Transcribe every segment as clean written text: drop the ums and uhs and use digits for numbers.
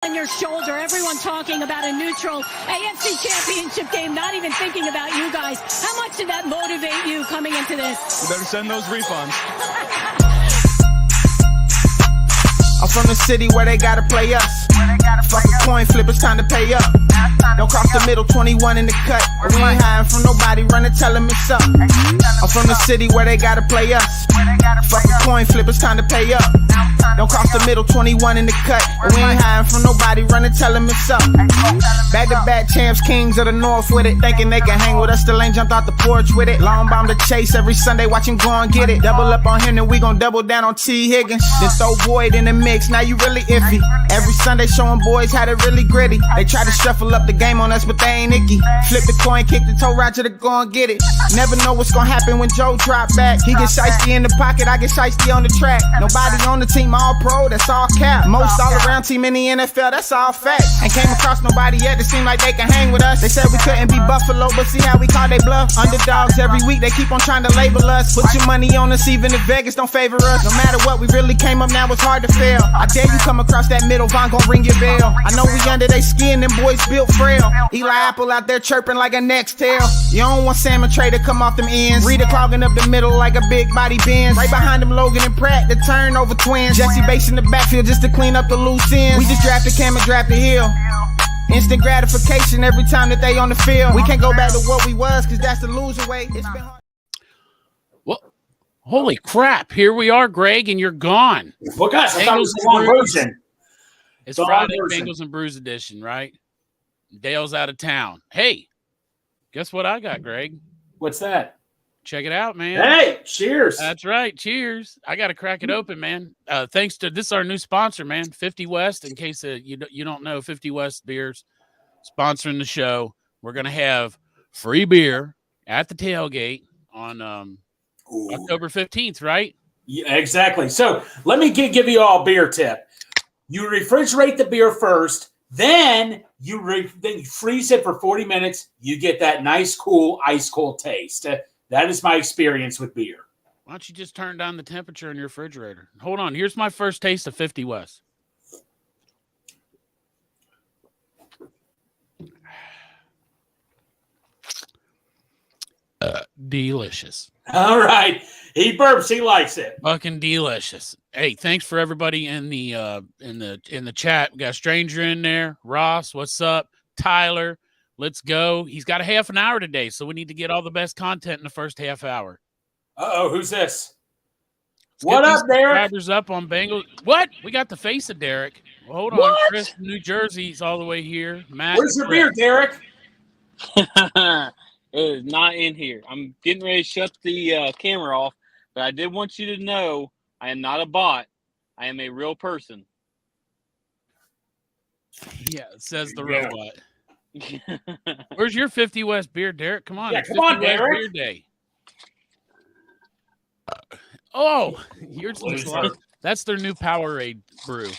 on your shoulder, everyone talking about a neutral AFC championship game, not even thinking about you guys. How much did that motivate you coming into this? You better send those refunds. I'm from the city where they gotta play us. Fuck a coin flip, it's time to pay up. Don't cross the middle, 21 in the cut. We ain't hiding from nobody, run and tell them it's up. I'm from the city where they gotta play us. Fuck a coin flip, it's time to pay up. Don't cross the middle, 21 in the cut. We ain't hiding from nobody, run and tell them it's up. Back-to-back champs, kings of the north with it. Thinking they can hang with us, still ain't jumped out the porch with it. Long bomb to chase every Sunday, watch him go and get it. Double up on him, then we gon' double down on T. Higgins. Then throw Boyd in the mix, now you really iffy. Every Sunday showing boys how to really gritty. They try to shuffle up the game on us, but they ain't icky. Flip the coin, kick the toe Roger to go and get it. Never know what's gonna happen when Joe drop back. He gets shiesty in the pocket, I get shiesty on the track. Nobody on the team all pro, that's all cap. Most all around team in the NFL, that's all fact. Ain't came across nobody yet that seem like they can hang with us. They said we couldn't be Buffalo, but see how we call they bluff. Underdogs every week, they keep on trying to label us. Put your money on us, even if Vegas don't favor us. No matter what, we really came up, now it's hard to fail. I dare you come across that middle, Von gon' ring your bell. I know we under they skin, them boys built frail. Eli Apple out there chirping like a next tail. You don't want Salmon Trey to come off them ends. Rita clogging up the middle like a big body Benz. Right behind them Logan and Pratt, the turnover twins. Jesse Bates in the backfield just to clean up the loose ends. We just drafted Cam and drafted Hill. Instant gratification every time that they on the field. We can't go back to what we was, cause that's the loser way. It's been hard. Well, holy crap. Here we are, Greg, and you're gone. Well, guys, I thought it was the long version. It's Friday, Bengals and Brews edition, right? Dale's out of town. Hey, guess what I got, Greg? What's that? Check it out, man. Hey, cheers. That's right. Cheers. I got to crack it open, man. Thanks to this is our new sponsor, man, 50 West. In case you don't know, 50 West Beers sponsoring the show. We're going to have free beer at the tailgate on October 15th, right? Yeah, exactly. So let me give you all a beer tip. You refrigerate the beer first, then you freeze it for 40 minutes. You get that nice, cool, ice-cold taste. That is my experience with beer. Why don't you just turn down the temperature in your refrigerator? Hold on. Here's my first taste of 50 West. Delicious. All right. He burps. He likes it. Fucking delicious. Hey, thanks for everybody in the chat. We got a stranger in there. Ross, what's up? Tyler, let's go. He's got a half an hour today, so we need to get all the best content in the first half hour. Uh-oh, who's this? Let's what up, Derek? Subscribers up on Bengals. What? We got the face of Derek. Well, hold on. What? Chris, New Jersey's all the way here. Matt, where's your beer, Derek? It is not in here. I'm getting ready to shut the camera off, but I did want you to know I am not a bot. I am a real person. Yeah, it says the robot. Where's your 50 West beer, Derek? Come on. Yeah, come on, Derek. Beer day. Oh, yours looks like that's their new Powerade brew.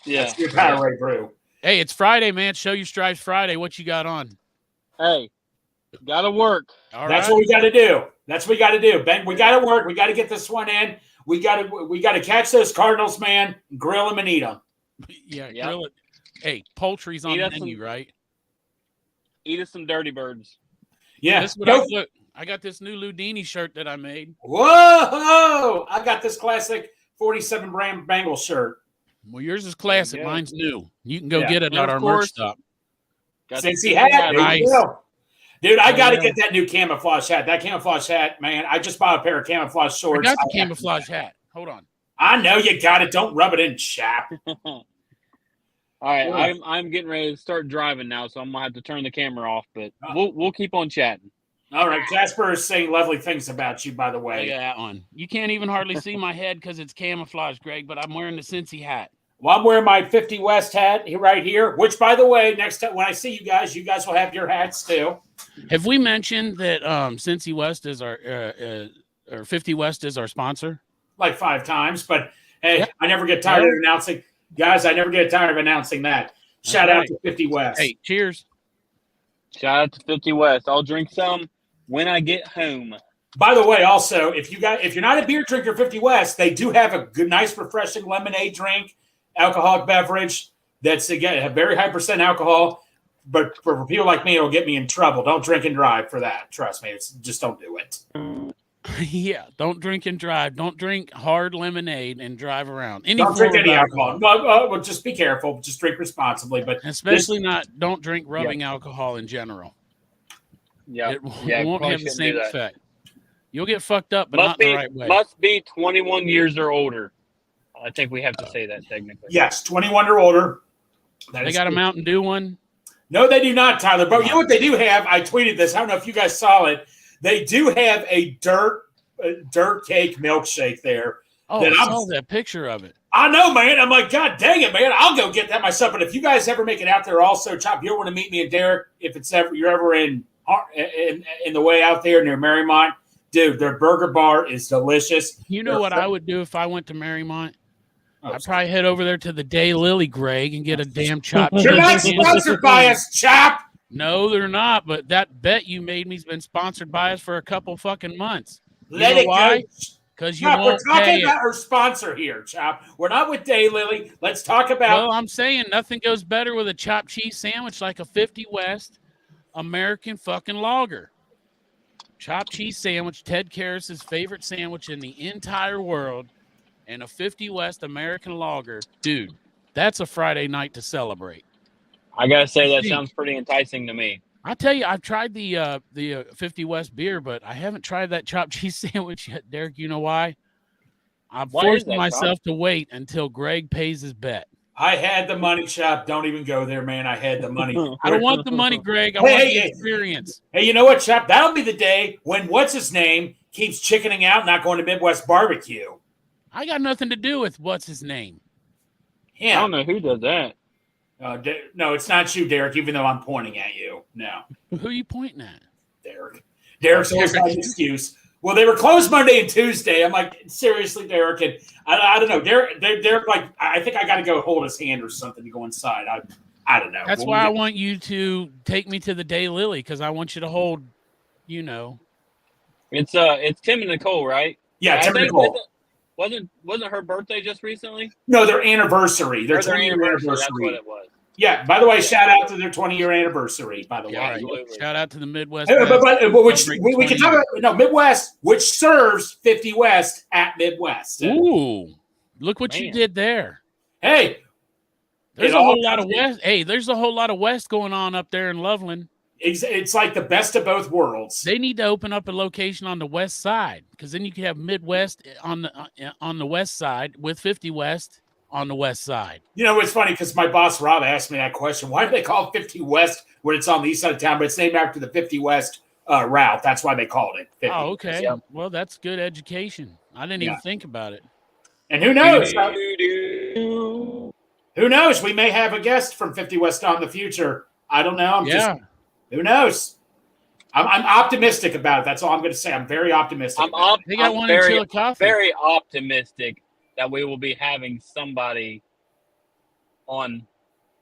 Yeah. That's your Powerade brew. Hey, it's Friday, man. Show your stripes Friday. What you got on? Hey, gotta work. That's what we got to do. That's what we got to do. Ben, we got to work. We got to get this one in. We got to catch those Cardinals, man. Grill them and eat them. Yeah, grill it. Hey, poultry's on the menu, right? Eat us some Dirty Birds. Yeah. This is what I got this new Ludini shirt that I made. Whoa! I got this classic 47 brand Bengals shirt. Well, yours is classic. Mine's new. You can go get it at our merch shop. Cincy hat. Nice. Dude, I got to get that new camouflage hat. That camouflage hat, man. I just bought a pair of camouflage shorts. I got the camouflage hat. Hold on. I know you got it. Don't rub it in, chap. All right, I'm getting ready to start driving now, so I'm gonna have to turn the camera off. But we'll keep on chatting. All right, Jasper is saying lovely things about you, by the way. Look at that one. You can't even hardly see my head because it's camouflage, Greg. But I'm wearing the Cincy hat. Well, I'm wearing my 50 West hat right here. Which, by the way, next time when I see you guys will have your hats too. Have we mentioned that Cincy West is our or 50 West is our sponsor? Like 5 times, but hey, I never get tired of announcing. Guys, I never get tired of announcing that. Shout out to 50 West. Hey, cheers. Shout out to 50 West. I'll drink some when I get home. By the way, also, if you're not a beer drinker, 50 West, they do have a good, nice, refreshing lemonade drink, alcoholic beverage. that's again a very high percent alcohol. But for people like me, it'll get me in trouble. Don't drink and drive for that. Trust me. Just don't do it. Yeah, don't drink and drive. Don't drink hard lemonade and drive around. Don't drink any alcohol. Well, just be careful. Just drink responsibly. But especially don't drink rubbing alcohol in general. Yeah, it won't have the same effect. You'll get fucked up, but not be, the right way. Must be 21 years or older. I think we have to say that technically. Yes, 21 or older. They got a Mountain Dew one? No, they do not, Tyler. But you know what they do have? I tweeted this. I don't know if you guys saw it. They do have a dirt cake milkshake there. Oh, I saw that picture of it. I know, man. I'm like, God dang it, man. I'll go get that myself. But if you guys ever make it out there also, Chop, you'll want to meet me and Derek if you're ever in the way out there near Marymount. Dude, their burger bar is delicious. You know what I would do if I went to Marymount? I'd probably head over there to the Daylily, Greg, and get a damn chopped cheese. You're not sponsored by us, Chop. No, they're not. But that bet you made me's been sponsored by us for a couple fucking months. Let it why? go. Because you won't We're talking pay about our sponsor here, Chop. We're not with Daylily. Let's talk about. Well, I'm saying nothing goes better with a chopped cheese sandwich like a 50 West American fucking lager. Chopped cheese sandwich, Ted Karras's favorite sandwich in the entire world, and a 50 West American lager. Dude, that's a Friday night to celebrate. I gotta say that sounds pretty enticing to me. I tell you, I've tried the 50 West beer, but I haven't tried that chopped cheese sandwich yet. Derek, you know why? I'm forcing myself to wait until Greg pays his bet. I had the money, Chop. Don't even go there, man. I had the money. I don't want the money, Greg. I want the experience. Hey, you know what, Chop? That'll be the day when what's-his-name keeps chickening out, not going to Midwest Barbecue. I got nothing to do with what's his name. Yeah. I don't know who does that. No, it's not you, Derek, even though I'm pointing at you. No. Who are you pointing at? Derek. Derek's always got an excuse. Well, they were closed Monday and Tuesday. I'm like, seriously, Derek? And I don't know. Derek, like, I think I got to go hold his hand or something to go inside. I don't know. That's why I want you to take me to the Daylily, because I want you to hold, you know. It's Tim and Nicole, right? Yeah, Tim and Nicole. Wasn't her birthday just recently? No, their anniversary. Their 20-year anniversary. That's what it was. Yeah, by the way, shout out to their 20-year anniversary, by the way. Absolutely. Shout out to the Midwest. We can talk about Midwest, which serves 50 West at Midwest. Ooh, look what you did there. Hey. There's a whole lot of West. Hey, there's a whole lot of West going on up there in Loveland. It's like the best of both worlds. They need to open up a location on the west side, because then you could have Midwest on the west side with 50 West on the west side. You know, it's funny because my boss Rob asked me that question. Why do they call it 50 West when it's on the east side of town, but it's named after the 50 West route? That's why they called it 50. Oh, okay. Yeah. Well, that's good education. I didn't even think about it. And who knows? Who knows? We may have a guest from 50 West on the future. I don't know. Who knows? I'm optimistic about it. That's all I'm going to say. I'm very optimistic. I'm very optimistic that we will be having somebody on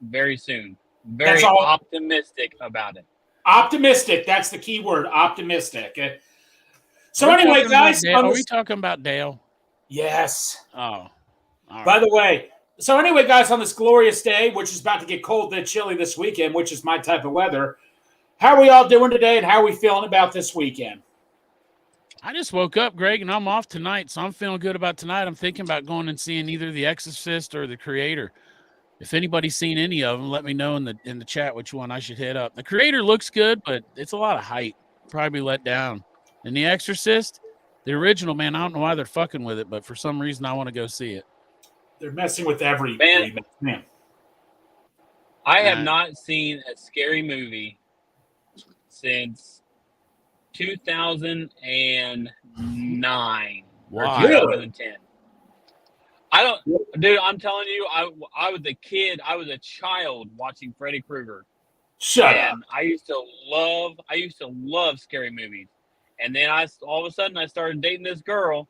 very soon. Very optimistic about it. Optimistic. That's the key word. Optimistic. So anyway, guys. Are we talking about Dale? Yes. Oh. All right. By the way, so anyway, guys, on this glorious day, which is about to get cold and chilly this weekend, which is my type of weather, how are we all doing today, and how are we feeling about this weekend? I just woke up, Greg, and I'm off tonight, so I'm feeling good about tonight. I'm thinking about going and seeing either The Exorcist or The Creator. If anybody's seen any of them, let me know in the chat which one I should hit up. The Creator looks good, but it's a lot of hype. Probably let down. And The Exorcist, the original, man, I don't know why they're fucking with it, but for some reason I want to go see it. They're messing with every man. I have not seen a scary movie since 2009 or 2010. Dude, I'm telling you, I was a kid. I was a child watching Freddy Krueger. Shut up. I used to love scary movies. And then all of a sudden I started dating this girl,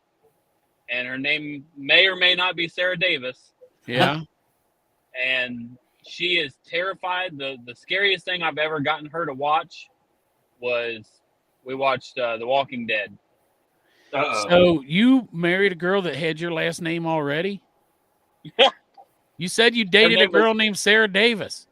and her name may or may not be Sarah Davis. Yeah. And she is terrified. The scariest thing I've ever gotten her to watch was we watched The Walking Dead. Uh-oh. So you married a girl that had your last name already? You said you dated a girl named Sarah Davis.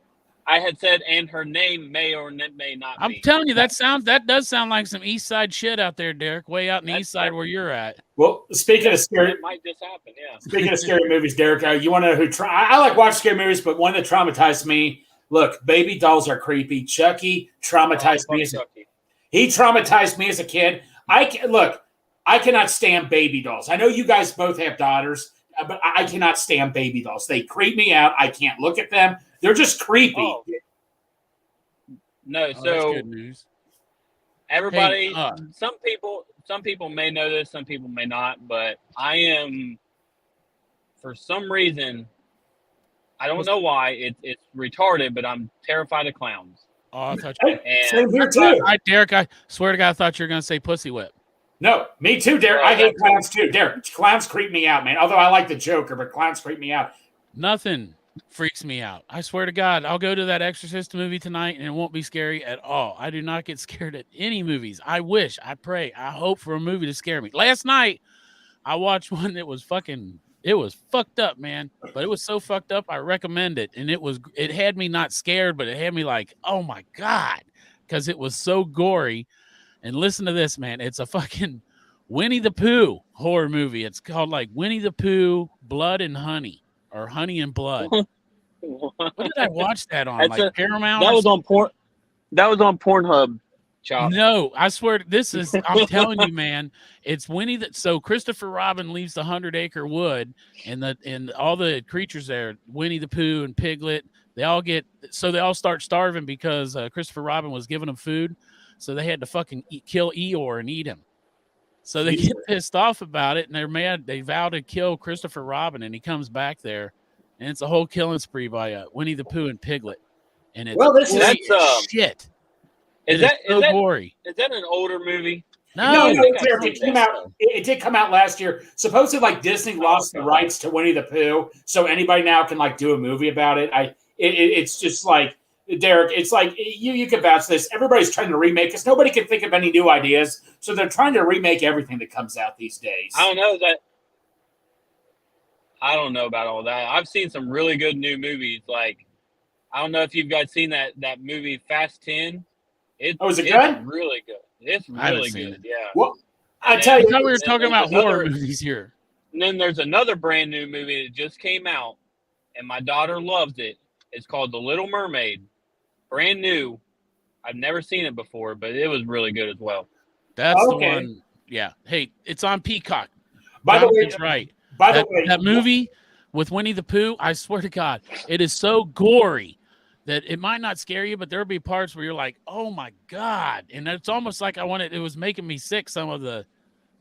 I had said, and her name may or may not be. I'm telling you, that does sound like some East Side shit out there, Derek. Way out in the East Side where you're at. Well, speaking of scary, it might just happen. Yeah. Speaking of scary movies, Derek, you want to know who? I like watching scary movies, but one that traumatized me. Look, baby dolls are creepy. Chucky traumatized me. He traumatized me as a kid. I cannot stand baby dolls. I know you guys both have daughters, but I cannot stand baby dolls. They creep me out. I can't look at them. They're just creepy. Oh. No, that's so good news. Everybody, some people may know this, some people may not, but I am, for some reason, I don't know why, it's retarded, but I'm terrified of clowns. Oh, I thought you same here too. Derek, I swear to God, I thought you were going to say pussy whip. No, me too, Derek. I hate clowns too. Derek, clowns creep me out, man. Although I like the Joker, but clowns creep me out. Nothing freaks me out. I swear to God, I'll go to that Exorcist movie tonight and it won't be scary at all. I do not get scared at any movies. I wish, I pray, I hope for a movie to scare me. Last night, I watched one that was it was fucked up, man. But it was so fucked up, I recommend it. And it had me not scared, but it had me like, oh my God, because it was so gory. And listen to this, man. It's a fucking Winnie the Pooh horror movie. It's called like Winnie the Pooh, Blood and Honey, or Honey and Blood. What did I watch that on? Like Paramount? That was on Pornhub. Chop. No, I swear I'm telling you, man, it's so Christopher Robin leaves the 100-acre wood and all the creatures there, Winnie the Pooh and Piglet, they all start starving because Christopher Robin was giving them food. So they had to fucking kill Eeyore and eat him. So they get pissed off about it and they're mad. They vow to kill Christopher Robin and he comes back there and it's a whole killing spree by Winnie the Pooh and Piglet. And it's shit. Is that gory? Is that an older movie? No, it did come out last year. Supposedly, like Disney lost the rights to Winnie the Pooh, so anybody now can like do a movie about it. It's just like Derek. It's like you can vouch this. Everybody's trying to remake because nobody can think of any new ideas, so they're trying to remake everything that comes out these days. I don't know about all that. I've seen some really good new movies. Like I don't know if you guys seen that movie Fast 10. Is it good? It's really good. It's really good. Yeah. Well, I tell you, we were talking about horror movies here. And then there's another brand new movie that just came out, and my daughter loves it. It's called The Little Mermaid. Brand new. I've never seen it before, but it was really good as well. That's the one. Yeah. Hey, it's on Peacock. By the way, that's right. By the way, that movie with Winnie the Pooh, I swear to God, it is so gory that it might not scare you, but there'll be parts where you're like, oh my God. And it's almost like it was making me sick, some of the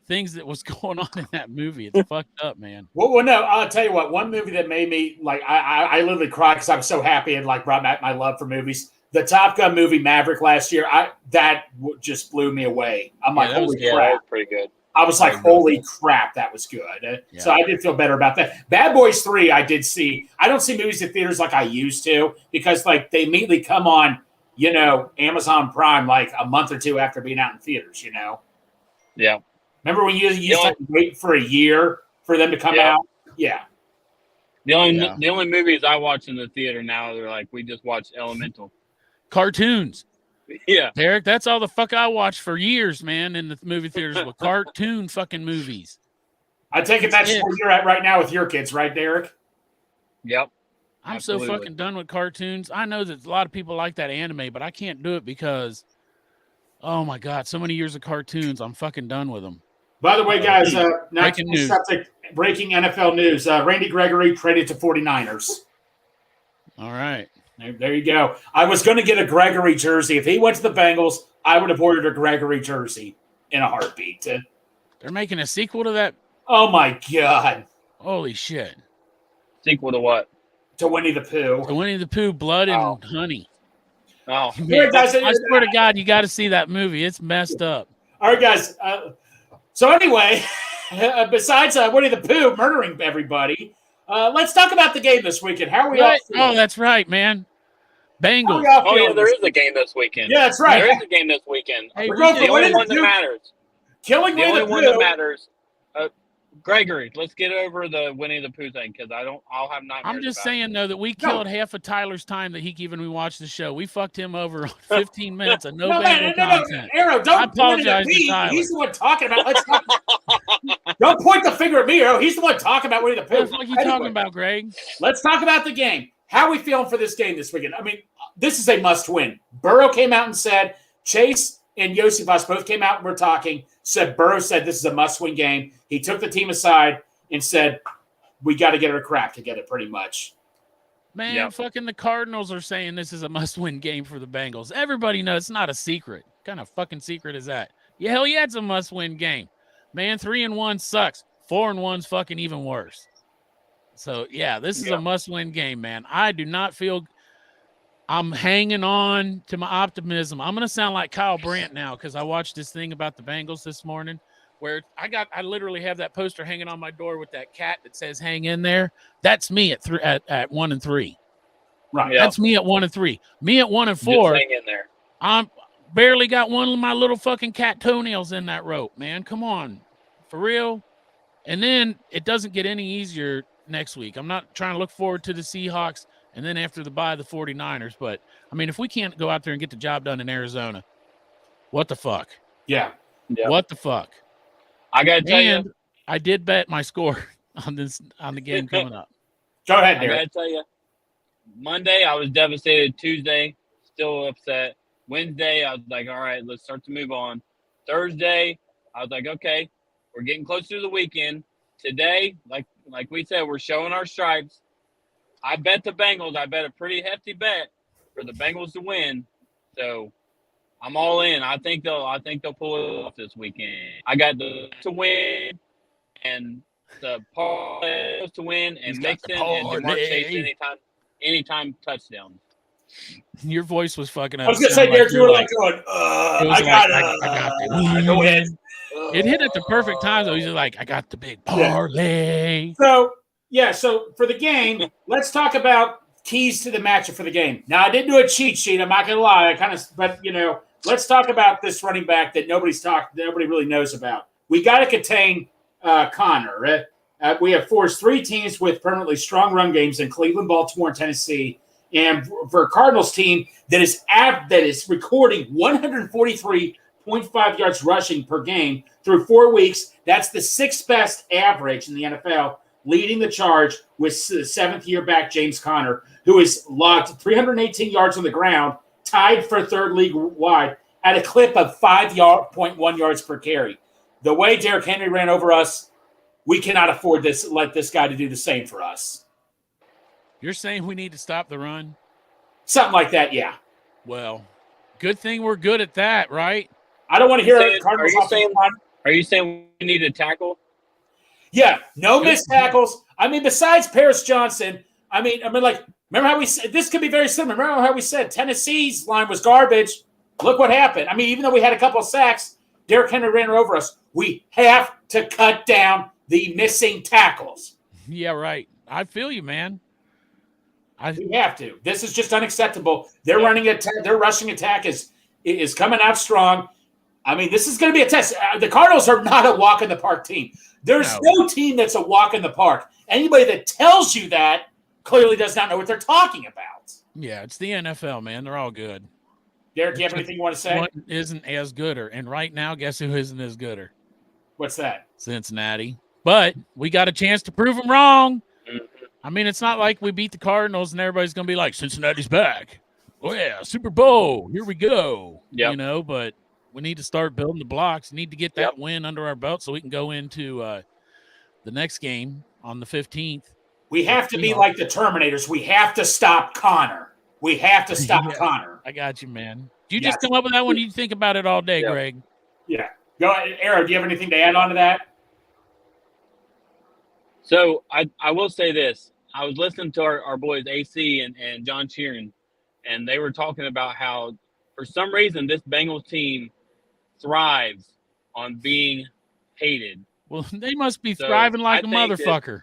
things that was going on in that movie. It's fucked up, man. Well, no, I'll tell you what, one movie that made me, like, I literally cried because I was so happy and, like, brought back my love for movies. The Top Gun movie Maverick last year, that just blew me away. I'm like, holy crap. That was pretty good. I was like, holy crap, that was good. Yeah. So I did feel better about that. Bad Boys 3, I did see. I don't see movies in theaters like I used to because, like, they immediately come on, Amazon Prime like a month or two after being out in theaters, Yeah. Remember when you used to wait for a year for them to come out? Yeah. The only movies I watch in the theater now, they're like, we just watched Elemental. Cartoons. Yeah. Derek, that's all the fuck I watched for years, man, in the movie theaters with cartoon fucking movies. I take it that's where you're at right now with your kids, right, Derek? Yep. I'm Absolutely. so fucking done with cartoons. I know that a lot of people like that anime, but I can't do it because, oh my God, so many years of cartoons. I'm fucking done with them. By the way, guys, breaking NFL news. Randy Gregory traded to 49ers. All right. There you go. I was going to get a Gregory jersey. If he went to the Bengals, I would have ordered a Gregory jersey in a heartbeat. They're making a sequel to that? Oh, my God. Holy shit. Sequel to what? To Winnie the Pooh. To Winnie the Pooh, Blood and Honey. Oh. Man, I swear to God, you got to see that movie. It's messed up. All right, guys. So anyway, besides Winnie the Pooh murdering everybody, let's talk about the game this weekend. How are we all feeling? Oh, that's right, man. Bengals. Oh, yeah, there is a game this weekend. Yeah, that's right. There is a game this weekend. Hey, the only one that matters. Killing the only one that matters. Gregory, let's get over the Winnie the Pooh thing because I'll have nightmares. I'm just about saying, though, that we killed half of Tyler's time that he even we watched the show. We fucked him over on 15 minutes of no Bengal content. Arrow, don't I apologize to Tyler. He's the one talking about. Don't point the finger at me, Arrow. He's the one talking about Winnie the Pooh. What the fuck are you talking about, Greg? Let's talk about the game. How are we feeling for this game this weekend? I mean, this is a must-win. Burrow came out and said, Chase and Yosifas both came out and were talking, Burrow said this is a must-win game. He took the team aside and said, we got to get our crap together pretty much. Man, fucking the Cardinals are saying this is a must-win game for the Bengals. Everybody knows it's not a secret. What kind of fucking secret is that? Yeah, hell yeah, it's a must-win game. Man, 3-1 sucks. 4-1's fucking even worse. So, yeah, this is a must-win game, man. I do not feel I'm hanging on to my optimism. I'm going to sound like Kyle Brandt now because I watched this thing about the Bengals this morning where I literally have that poster hanging on my door with that cat that says hang in there. That's me at 1-3. Right. That's me at 1-3. Me at 1-4. Just hang in there. I'm barely got one of my little fucking cat toenails in that rope, man. Come on. For real. And then it doesn't get any easier next week. I'm not trying to look forward to the Seahawks and then after the bye, the 49ers. But, I mean, if we can't go out there and get the job done in Arizona, what the fuck? Yeah. What the fuck? I got to tell you. I did bet my score on the game coming up. Go ahead, Derek. I got to tell you. Monday, I was devastated. Tuesday, still upset. Wednesday, I was like, all right, let's start to move on. Thursday, I was like, okay, we're getting closer to the weekend. Today, like we said, we're showing our stripes. I bet the Bengals. I bet a pretty hefty bet for the Bengals to win. So I'm all in. I think they'll pull it off this weekend. I got to win and the Paul to win and Mixon and Jamar Chase anytime touchdown. Your voice was fucking up. I was gonna say, Derek, you were like going, I got it. Go ahead. It hit at the perfect time though. He's like, I got the big parlay. So for the game, let's talk about keys to the matchup for the game. Now, I didn't do a cheat sheet. I'm not gonna lie. Let's talk about this running back that nobody really knows about. We got to contain Connor. We have forced 3 teams with permanently strong run games in Cleveland, Baltimore, and Tennessee. And for a Cardinals team that is recording 143.5 yards rushing per game through 4 weeks, that's the 6th best average in the NFL, leading the charge with 7th-year back James Conner, who has logged 318 yards on the ground, tied for 3rd league-wide, at a clip of 5.1 yards per carry. The way Derrick Henry ran over us, we cannot afford let this guy to do the same for us. You're saying we need to stop the run? Something like that, yeah. Well, good thing we're good at that, right? I don't want to hear it. Cardinals Are you saying we need to tackle? Yeah, no missed tackles. I mean, besides Paris Johnson, I mean, like, remember how we said this could be very similar. Remember how we said Tennessee's line was garbage? Look what happened. I mean, even though we had a couple of sacks, Derrick Henry ran over us. We have to cut down the missing tackles. Yeah, right. I feel you, man. We have to. This is just unacceptable. Their rushing attack is coming out strong. I mean, this is going to be a test. The Cardinals are not a walk in the park team. There's no team that's a walk in the park. Anybody that tells you that clearly does not know what they're talking about. Yeah, it's the NFL, man. They're all good. Derek, do you have anything you want to say? One isn't as gooder. And right now, guess who isn't as gooder? What's that? Cincinnati. But we got a chance to prove them wrong. I mean, it's not like we beat the Cardinals and everybody's going to be like, Cincinnati's back. Oh, yeah, Super Bowl. Here we go. Yep. You know, but we need to start building the blocks. We need to get that win under our belt so we can go into the next game on the 15th. We have to be like the Terminators. We have to stop Connor. We have to stop Connor. I got you, man. Did you just come up with that one? You think about it all day, Greg? Yeah. Go ahead. Aaron, do you have anything to add on to that? So I will say this. I was listening to our boys AC and John Sheeran, and they were talking about how for some reason this Bengals team thrives on being hated. Well, they must be thriving like a motherfucker.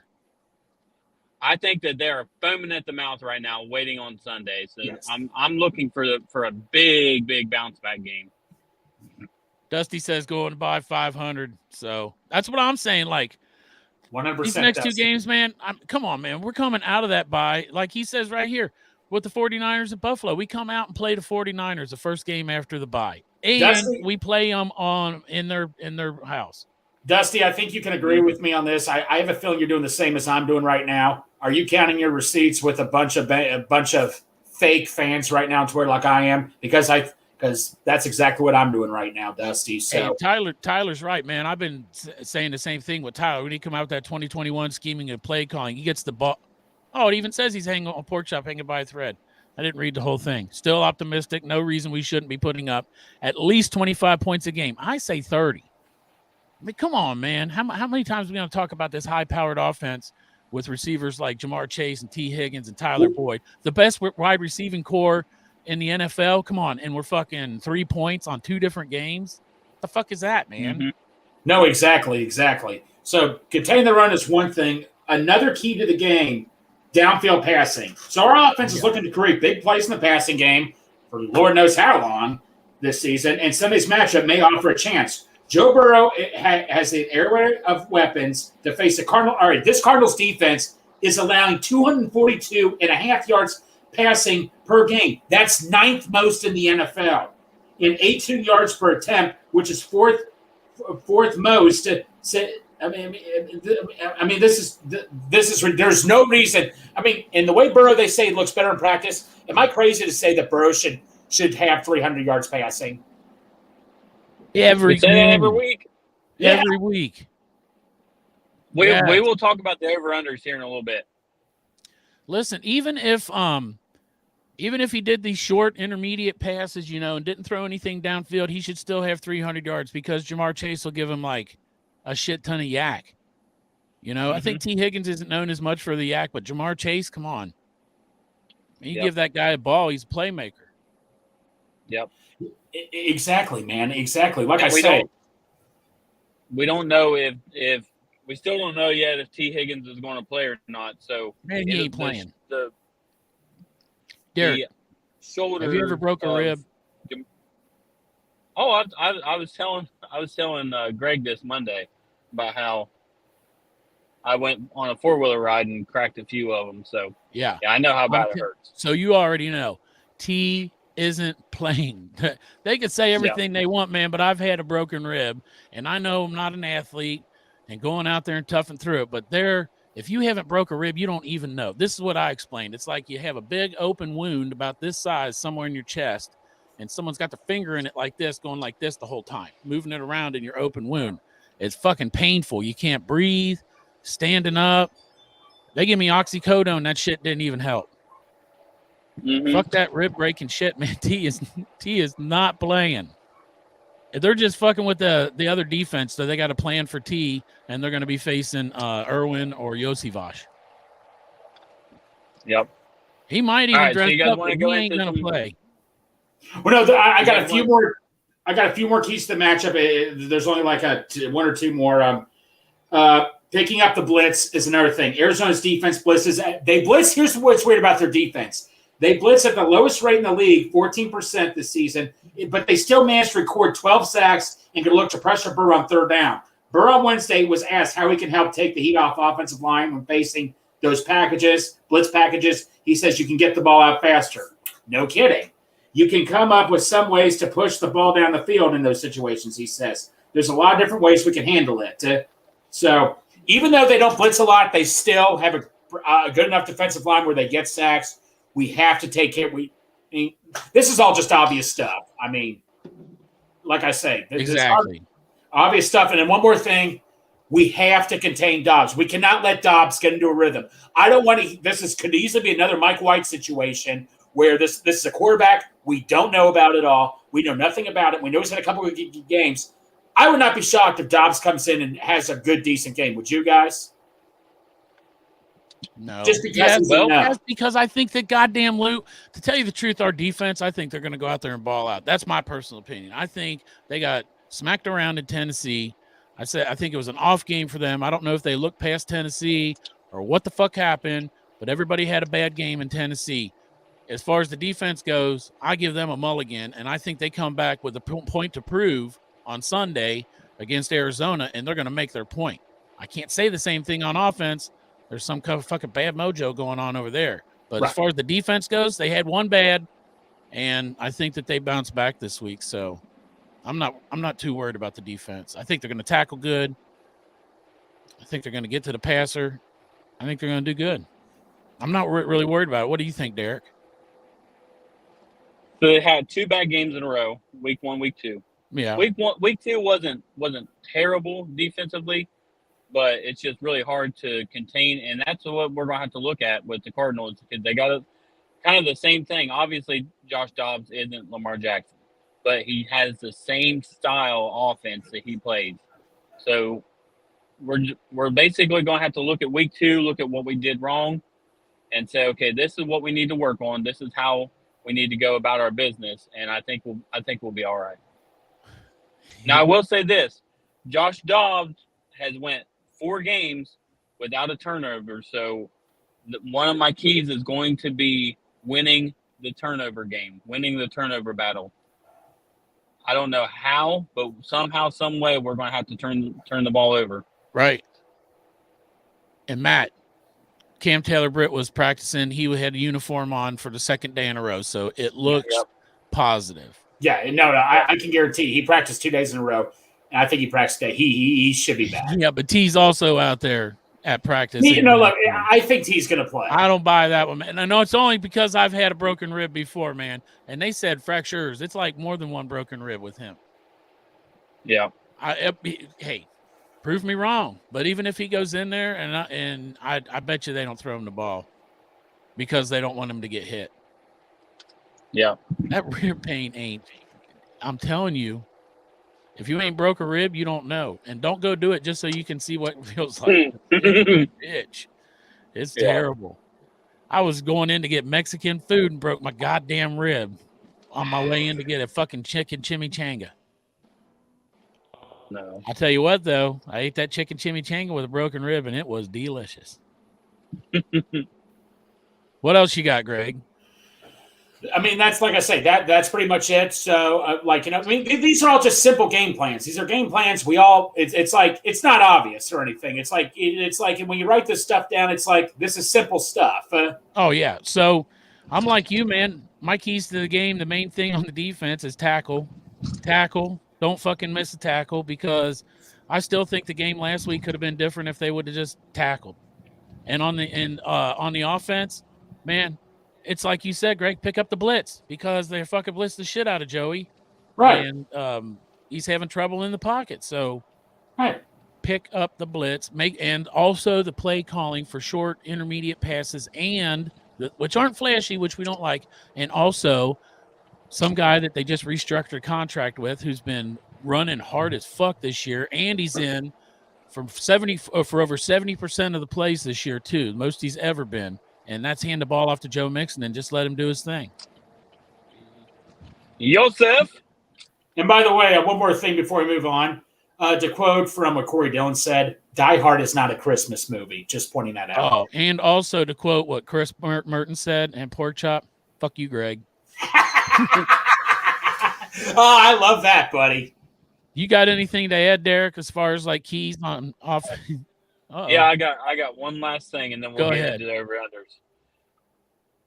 I think that they're foaming at the mouth right now, waiting on Sunday. So I'm looking for a big bounce back game. Dusty says going to buy 500. So that's what I'm saying. Like, 100%. These next two games, man, come on, man. We're coming out of that bye. Like he says right here, with the 49ers at Buffalo, we come out and play the 49ers the first game after the bye. And Dusty, we play them in their house. Dusty, I think you can agree with me on this. I have a feeling you're doing the same as I'm doing right now. Are you counting your receipts with a bunch of fake fans right now on Twitter like I am? Because that's exactly what I'm doing right now, Dusty. So hey, Tyler's right, man. I've been saying the same thing with Tyler. When he come out with that 2021 scheming and play calling, he gets the ball. Oh, it even says he's hanging on a pork chop, hanging by a thread. I didn't read the whole thing. Still optimistic. No reason we shouldn't be putting up at least 25 points a game. I say 30. I mean, come on, man. How many times are we going to talk about this high-powered offense with receivers like Jamar Chase and T. Higgins and Tyler Boyd? The best wide receiving core in the NFL? Come on. And we're fucking 3 points on 2 different games? What the fuck is that, man? Mm-hmm. No, exactly. So contain the run is one thing. Another key to the game, downfield passing. So our offense is looking to create big plays in the passing game for Lord knows how long this season, and Sunday's matchup may offer a chance. Joe Burrow has an array of weapons to face the Cardinals. All right, this Cardinals defense is allowing 242.5 yards passing per game. That's 9th most in the NFL. In 18 yards per attempt, which is fourth most. I mean, this is there's no reason. I mean, in the way Burrow they say looks better in practice. Am I crazy to say that Burrow should have 300 yards passing? Every week. Every week. We will talk about the over-unders here in a little bit. Listen, even if he did these short intermediate passes, and didn't throw anything downfield, he should still have 300 yards because Jamar Chase will give him like a shit ton of yak. I think T. Higgins isn't known as much for the yak, but Jamar Chase, come on. You give that guy a ball, he's a playmaker. Yep. Exactly, man. Exactly. Like I say, we don't know if we still don't know yet if T. Higgins is going to play or not. So man, he ain't playing. Derek, shoulder. Have you ever broke a rib? Oh, I was telling Greg this Monday about how I went on a 4-wheeler ride and cracked a few of them. So yeah, I know how bad it hurts. So you already know T isn't playing. They could say everything they want, man, but I've had a broken rib, and I know I'm not an athlete and going out there and toughing through it. But if you haven't broke a rib, you don't even know. This is what I explained. It's like you have a big open wound about this size somewhere in your chest, and someone's got the finger in it like this, going like this the whole time, moving it around in your open wound. It's fucking painful. You can't breathe, standing up. They give me oxycodone. That shit didn't even help. Mm-hmm. Fuck that rib breaking shit, man. T is not playing. They're just fucking with the other defense, so they got a plan for T, and they're going to be facing Irwin or Yosivash. Yep. He might even dress up, but he ain't going to play. Well, no, I got a few more. I got a few more keys to the matchup. There's only like one or two more. Picking up the blitz is another thing. Arizona's defense blitzes. They blitz. Here's what's weird about their defense. They blitz at the lowest rate in the league, 14% this season, but they still managed to record 12 sacks and could look to pressure Burrow on third down. Burrow on Wednesday was asked how he can help take the heat off offensive line when facing those blitz packages. He says you can get the ball out faster. No kidding. You can come up with some ways to push the ball down the field in those situations, he says. There's a lot of different ways we can handle it. So even though they don't blitz a lot, they still have a good enough defensive line where they get sacks. We have to take care. This is all just obvious stuff. I mean, like I say, exactly obvious stuff. And then one more thing, we have to contain Dobbs. We cannot let Dobbs get into a rhythm. I don't want to. Could easily be another Mike White situation where this is a quarterback we don't know about at all. We know nothing about it. We know he's had a couple of games. I would not be shocked if Dobbs comes in and has a good, decent game. Would you guys? No. Just because that's because I think that goddamn Lou, to tell you the truth, our defense, I think they're going to go out there and ball out. That's my personal opinion. I think they got smacked around in Tennessee. I think it was an off game for them. I don't know if they looked past Tennessee or what the fuck happened, but everybody had a bad game in Tennessee. As far as the defense goes, I give them a mulligan, and I think they come back with a point to prove on Sunday against Arizona, and they're going to make their point. I can't say the same thing on offense. There's some kind of fucking bad mojo going on over there. But as far as the defense goes, they had one bad, and I think that they bounced back this week. So I'm not too worried about the defense. I think they're going to tackle good. I think they're going to get to the passer. I think they're going to do good. I'm not really worried about it. What do you think, Derek? So they had 2 bad games in a row, week 1, week 2. Yeah. Week 2 wasn't terrible defensively, but it's just really hard to contain, and that's what we're going to have to look at with the Cardinals, because they got kind of the same thing. Obviously, Josh Dobbs isn't Lamar Jackson, but he has the same style offense that he plays. So we're basically going to have to look at week 2, look at what we did wrong, and say, okay, this is what we need to work on. This is how we need to go about our business, and I think we'll be all right. Now, I will say this: Josh Dobbs has went 4 games without a turnover, so one of my keys is going to be winning the turnover game, winning the turnover battle. I don't know how, but somehow, some way, we're going to have to turn the ball over. Right. And Matt, Cam Taylor-Britt was practicing. He had a uniform on for the 2nd day in a row, so it looks positive. Yeah, no, I can guarantee he practiced 2 days in a row, and I think he practiced today. He should be back. Yeah, but T's also out there at practice. Look, I think T's going to play. I don't buy that one, man. And I know it's only because I've had a broken rib before, man. And they said fractures. It's like more than one broken rib with him. Yeah. Hey, prove me wrong. But even if he goes in there, and I bet you they don't throw him the ball because they don't want him to get hit. Yeah. That rib pain ain't. I'm telling you, if you ain't broke a rib, you don't know. And don't go do it just so you can see what it feels like. Bitch. It's terrible. I was going in to get Mexican food and broke my goddamn rib on my way in to get a fucking chicken chimichanga. No. I'll tell you what, though. I ate that chicken chimichanga with a broken rib, and it was delicious. What else you got, Greg? I mean, that's like I say, that's pretty much it. So, these are all just simple game plans. These are game plans. It's like it's not obvious or anything. It's like when you write this stuff down, it's like this is simple stuff. Oh yeah. So I'm like you, man. My keys to the game, the main thing on the defense is tackle. Don't fucking miss a tackle, because I still think the game last week could have been different if they would have just tackled. And on the offense, man. It's like you said, Greg, pick up the blitz, because they're fucking blitz the shit out of Joey. Right. And he's having trouble in the pocket. So pick up the blitz, and also the play calling for short, intermediate passes, which aren't flashy, which we don't like. And also some guy that they just restructured a contract with, who's been running hard as fuck this year. And he's in for over 70% of the plays this year too. Most he's ever been. And that's hand the ball off to Joe Mixon and just let him do his thing. Yosef. And by the way, one more thing before we move on. To quote from what Corey Dillon said, Die Hard is not a Christmas movie. Just pointing that out. Oh, and also to quote what Chris Merton said and Pork Chop, fuck you, Greg. I love that, buddy. You got anything to add, Derek, as far as like keys on off? Yeah, I got one last thing, and then we'll get into the over-unders.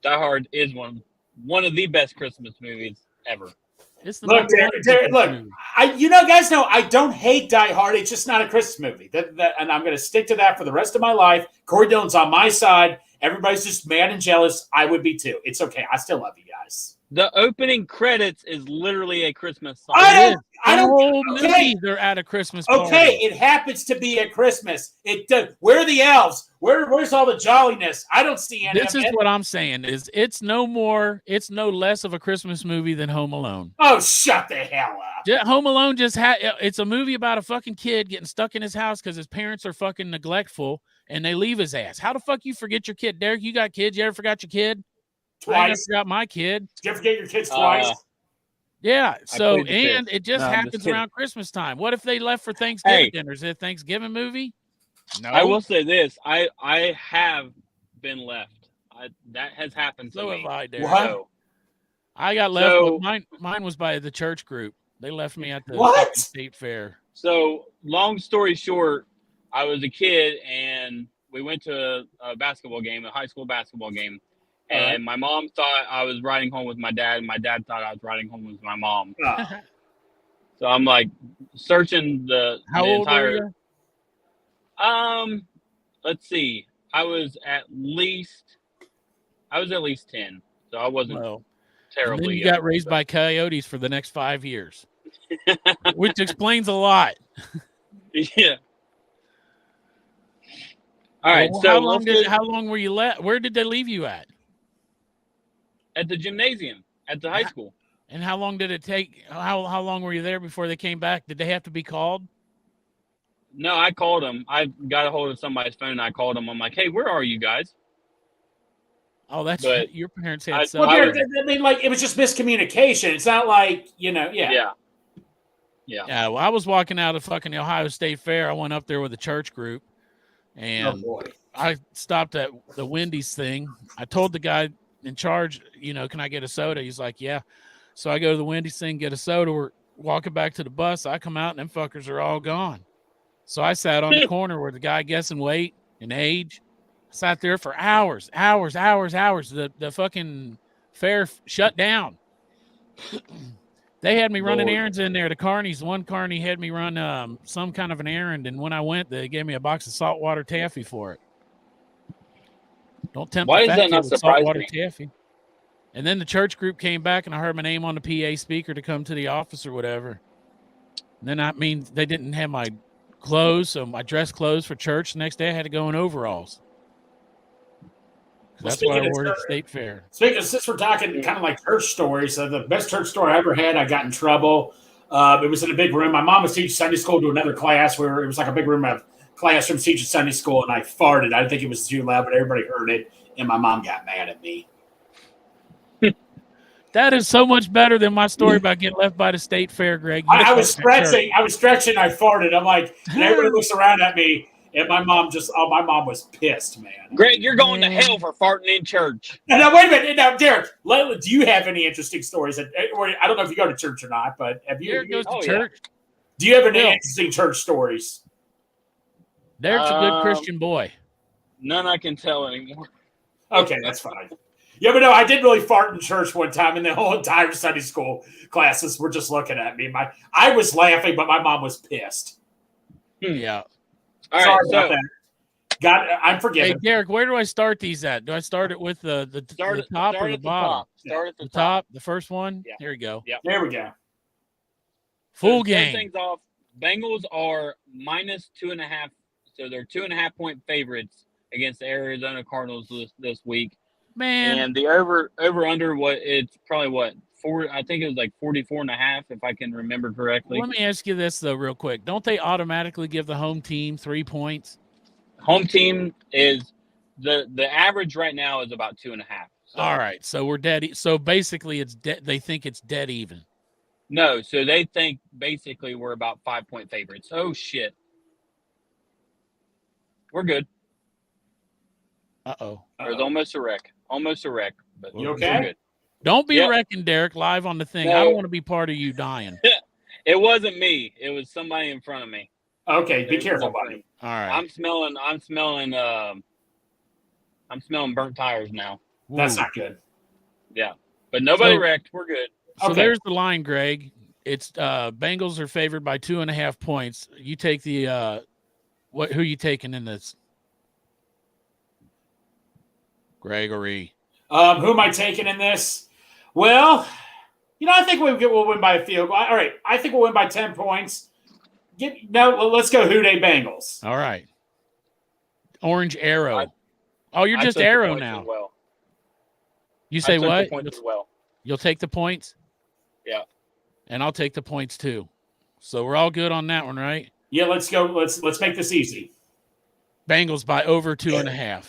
Die Hard is one of the best Christmas movies ever. It's Derek, you guys know I don't hate Die Hard. It's just not a Christmas movie. And I'm going to stick to that for the rest of my life. Corey Dillon's on my side. Everybody's just mad and jealous. I would be too. It's okay. I still love you guys. The opening credits is literally a Christmas song. I don't. Okay. They're at a Christmas party. Okay, it happens to be at Christmas. It does. Where are the elves? Where's all the jolliness? I don't see any. This is what I'm saying. It's no less of a Christmas movie than Home Alone. Oh, shut the hell up! Home Alone it's a movie about a fucking kid getting stuck in his house because his parents are fucking neglectful and they leave his ass. How the fuck you forget your kid, Derek? You got kids? You ever forgot your kid? Twice. I never forgot my kid. Did you ever forget your kids twice? Yeah. So it just happens around Christmas time. What if they left for Thanksgiving dinner? Is it a Thanksgiving movie? No. I will say this: I have been left. That has happened to me. Have I, Derek. What? I got left. But mine was by the church group. They left me at the state fair. So long story short, I was a kid and we went to a basketball game, a high school basketball game. And my mom thought I was riding home with my dad. And my dad thought I was riding home with my mom. So I'm like searching the old entire. were you? Let's see. I was at least 10. So I wasn't terribly. And then you got raised by coyotes for the next 5 years, which explains a lot. Yeah. All right. Well, so how long were you where did they leave you at? At the gymnasium at the high school. And how long did it take? How long were you there before they came back? Did they have to be called? No, I called them. I got a hold of somebody's phone and I called them. I'm like, hey, where are you guys? Oh, that's But your parents had. Well, I mean, like, it was just miscommunication. It's not like, Yeah. Well, I was walking out of fucking Ohio State Fair. I went up there with a church group, and I stopped at the Wendy's thing. I told the guy in charge, can I get a soda? He's like, yeah. So I go to the Wendy's thing, get a soda. We're walking back to the bus. I come out, and them fuckers are all gone. So I sat on the corner where the guy guessing weight and age. I sat there for hours. The fucking fair shut down. They had me running errands in there. The carnies, one carny had me run some kind of an errand, and when I went, they gave me a box of saltwater taffy for it. Don't tempt Why the is fat that kid not with surprising? saltwater taffy. And then the church group came back, and I heard my name on the PA speaker to come to the office or whatever. And then they didn't have my clothes, so my dress clothes for church. The next day, I had to go in overalls. That's what I wore at the state fair. Since we're talking kind of like church stories, the best church story I ever had, I got in trouble. It was in a big room. My mom was teaching Sunday school to another class where it was like a big room of classrooms teaching Sunday school, and I farted. I didn't think it was too loud, but everybody heard it, and my mom got mad at me. That is so much better than my story about getting left by the state fair, Greg. I was stretching. I farted. I'm like, and everybody looks around at me. And my mom was pissed, man. Greg, you're going to hell for farting in church. Now wait a minute. Now, Derek, do you have any interesting stories? I don't know if you go to church or not, but have you? Derek goes to church. Yeah. Do you have any interesting church stories? Derek's a good Christian boy. None I can tell anymore. Okay, that's fine. Yeah, but no, I did really fart in church one time, and the whole entire Sunday school classes were just looking at me. I was laughing, but my mom was pissed. Yeah. All right, Sorry about that. I'm forgiven. Hey, Derek, where do I start these at? Do I start it with the top or the bottom? Start at the top. The first one? Yeah. Here we go. Yeah. There we go. Full game. game. Things off. Bengals are -2.5, so they're 2.5-point favorites against the Arizona Cardinals this week. Man. And the over under it's probably 4, I think it was like 44.5 if I can remember correctly. Let me ask you this though real quick. Don't they automatically give the home team 3 points? Home team is the average right now is about 2.5. So. All right. So we're dead. So basically they think it's dead even. No, so they think basically we're about 5-point favorites. Oh shit. We're good. Uh-oh. There's almost a wreck. But you okay? We're good. Don't be wrecking, Derek, live on the thing. No. I don't want to be part of you dying. It wasn't me. It was somebody in front of me. Okay, be careful, buddy. All right. I'm smelling burnt tires now. That's not good. Yeah. But nobody wrecked. We're good. So there's the line, Greg. It's Bengals are favored by 2.5 points. You take the who you taking in this? Gregory. Who am I taking in this? Well, I think we'll win by a field goal. All right, I think we'll win by 10 points. Let's go Houday Bengals. All right. Orange arrow. You're just arrow now. Well. You say what? The points as well. You'll take the points? Yeah. And I'll take the points too. So we're all good on that one, right? Yeah, let's go. Let's make this easy. Bengals by over 2.5.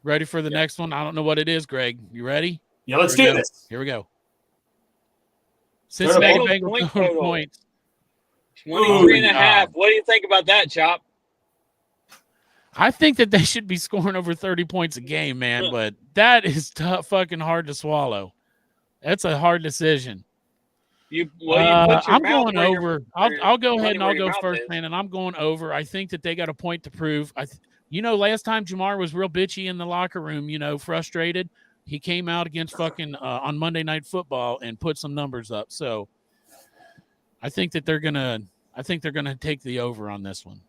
Ready for the next one? I don't know what it is, Greg. You ready? Yeah, let's do this. Here we go. Cincinnati Bengals over points. 23.5. What do you think about that, Chop? I think that they should be scoring over 30 points a game, man, but that is fucking hard to swallow. That's a hard decision. You put your I'm mouth going where over. I'll go ahead and I'll go first, is. man. And I'm going over. I think that they got a point to prove. Last time Jamar was real bitchy in the locker room, frustrated. He came out against fucking on Monday Night Football and put some numbers up. So I think that they're gonna take the over on this one.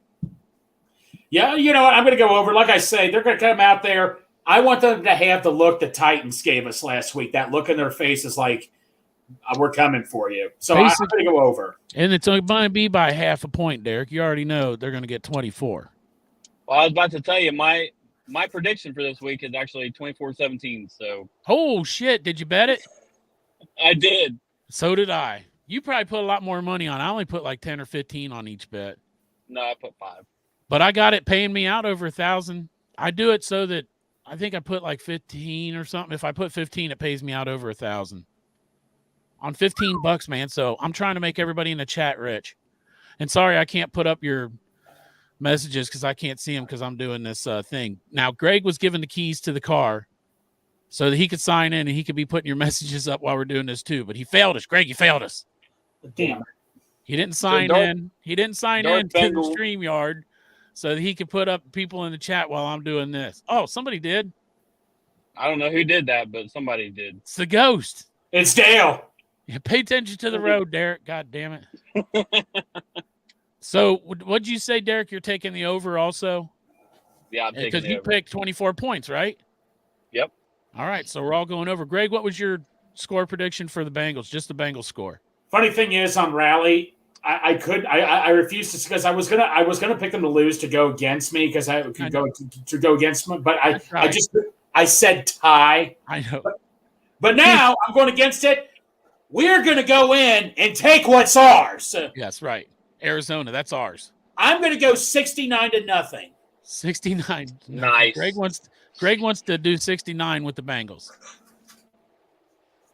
Yeah, you know what? I'm gonna go over. Like I say, they're gonna come out there. I want them to have the look the Titans gave us last week. That look in their face is like, we're coming for you. So I'm going to go over. And it's only going to be by half a point, Derek. You already know they're going to get 24. Well, I was about to tell you, my prediction for this week is actually 24-17. So. Oh, shit. Did you bet it? I did. So did I. You probably put a lot more money on. I only put like 10 or 15 on each bet. No, I put 5. But I got it paying me out over 1,000. I do it so that I think I put like 15 or something. If I put 15, it pays me out over 1,000 on $15, man. So I'm trying to make everybody in the chat rich. And sorry, I can't put up your messages because I can't see them because I'm doing this thing. Now, Greg was given the keys to the car so that he could sign in and he could be putting your messages up while we're doing this too. But he failed us. Greg, you failed us. Damn. He didn't sign in. He didn't sign in to the StreamYard so that he could put up people in the chat while I'm doing this. Oh, somebody did. I don't know who did that, but somebody did. It's the ghost. It's Dale. Yeah, pay attention to the road, Derek. God damn it. So, what'd you say, Derek? You're taking the over also? Yeah, I'm taking the over. Because you picked 24 points, right? Yep. All right, so we're all going over. Greg, what was your score prediction for the Bengals? Just the Bengals score. Funny thing is, on Rally, I refused to because I was gonna pick them to lose to go against me because I could go to go against them, but I said tie. I know. But now I'm going against it. We're going to go in and take what's ours. Yes, right. Arizona, that's ours. I'm going to go 69-0. 69. Nice. Greg wants to do 69 with the Bengals.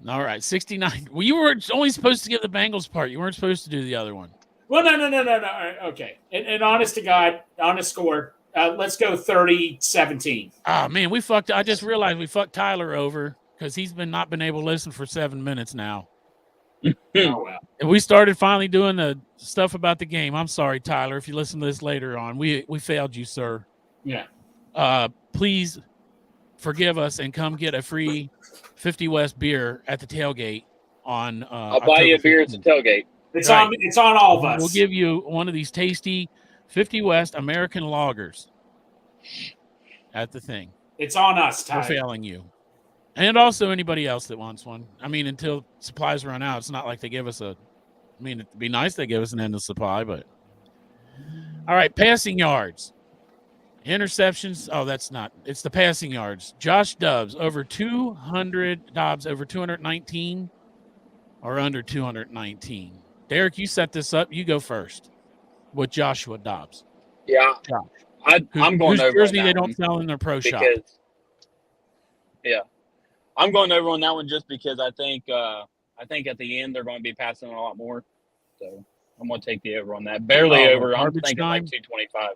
All right, 69. Well, you were only supposed to give the Bengals part. You weren't supposed to do the other one. Well, no. Okay. And honest to God, honest score, let's go 30-17. Oh, man, we fucked. I just realized we fucked Tyler over because he's not been able to listen for 7 minutes now. Oh, well. And we started finally doing the stuff about the game. I'm sorry, Tyler, if you listen to this later on. We failed you, sir. Yeah. Please forgive us and come get a free 50 West beer at the tailgate on I'll buy you a beer at the tailgate. It's on all of us. We'll give you one of these tasty 50 West American lagers at the thing. It's on us, Ty. We're failing you. And also anybody else that wants one. I mean, until supplies run out, it's not like they give us it'd be nice they give us an endless supply, but. All right, passing yards. Interceptions. Oh, it's the passing yards. Josh Dobbs over 219 or under 219. Derek, you set this up. You go first with Joshua Dobbs. Yeah. Josh. I'm going over jersey on they that don't sell in their pro shop. Yeah. I'm going over on that one just because I think at the end they're going to be passing a lot more. So I'm going to take the over on that. Barely over. I'm thinking like 225.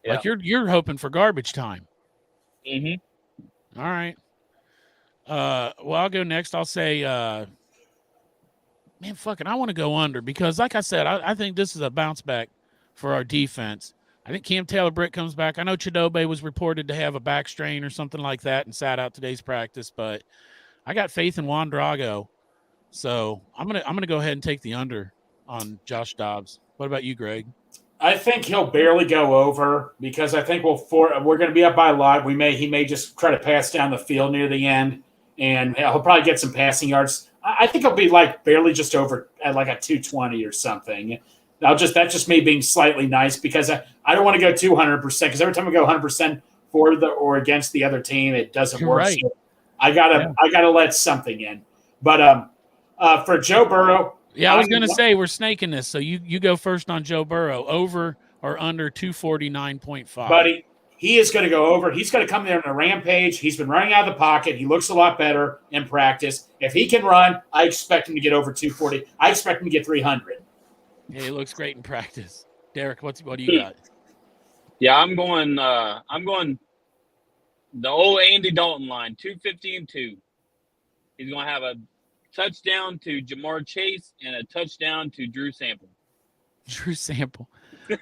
Yeah. Like you're hoping for garbage time. Mm-hmm. All right. Well, I'll go next. I'll say, man, fuck it. I want to go under because, like I said, I think this is a bounce back for our defense. I think Cam Taylor-Britt comes back. I know Chidobe was reported to have a back strain or something like that and sat out today's practice, but I got faith in Juan Drago. So I'm gonna go ahead and take the under on Josh Dobbs. What about you, Greg? I think he'll barely go over because I think we're going to be up by a lot. He may just try to pass down the field near the end, and he'll probably get some passing yards. I think he'll be like barely just over at like a 220 or something. That's just me being slightly nice because I don't want to go 200% because every time I go 100% for or against the other team, it doesn't work. Right. So I gotta let something in. But for Joe Burrow. Yeah, I was going to say we're snaking this. So you go first on Joe Burrow, over or under 249.5. Buddy, he is going to go over. He's going to come there on a rampage. He's been running out of the pocket. He looks a lot better in practice. If he can run, I expect him to get over 240. I expect him to get 300. Yeah, he looks great in practice. Derek, what do you got? Yeah, I'm going the old Andy Dalton line, 250 and 2. He's going to have a touchdown to Jamar Chase and a touchdown to Drew Sample. Drew Sample.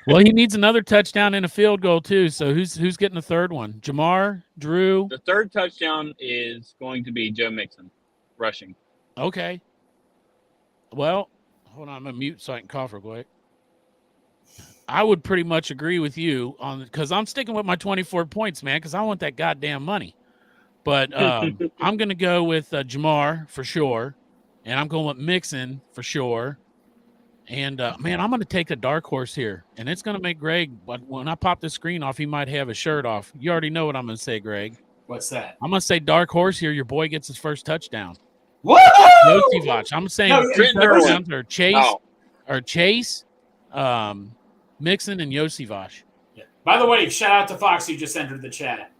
Well, he needs another touchdown and a field goal too. So who's getting the third one? Jamar, Drew. The third touchdown is going to be Joe Mixon rushing. Okay. Well, hold on, I'm gonna mute so I can cough real quick. I would pretty much agree with you on because I'm sticking with my 24 points, man, because I want that goddamn money. But I'm going to go with Jamar for sure, and I'm going with Mixon for sure. And, man, I'm going to take the dark horse here, and it's going to make Greg, when I pop the screen off, he might have his shirt off. You already know what I'm going to say, Greg. What's that? I'm going to say dark horse here. Your boy gets his first touchdown. Whoa! Yosivach. I'm saying two touchdowns are Chase, Mixon, and Yosivach. Yeah. By the way, shout out to Fox who just entered the chat.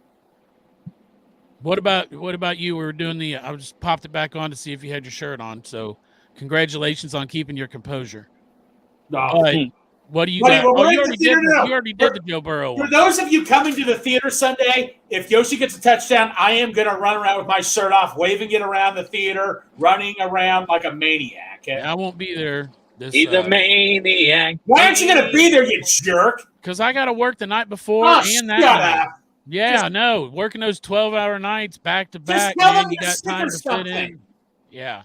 What about you? We were doing I just popped it back on to see if you had your shirt on. So congratulations on keeping your composure. No. What do you got? You already did the Joe Burrow one. For those of you coming to the theater Sunday, if Yoshi gets a touchdown, I am going to run around with my shirt off, waving it around the theater, running around like a maniac. I won't be there. He's a maniac. Why aren't you going to be there, you jerk? Because I got to work the night before and that night. Up. Yeah, I know. Working those 12-hour nights back to back, man, you got time to fit in. Yeah.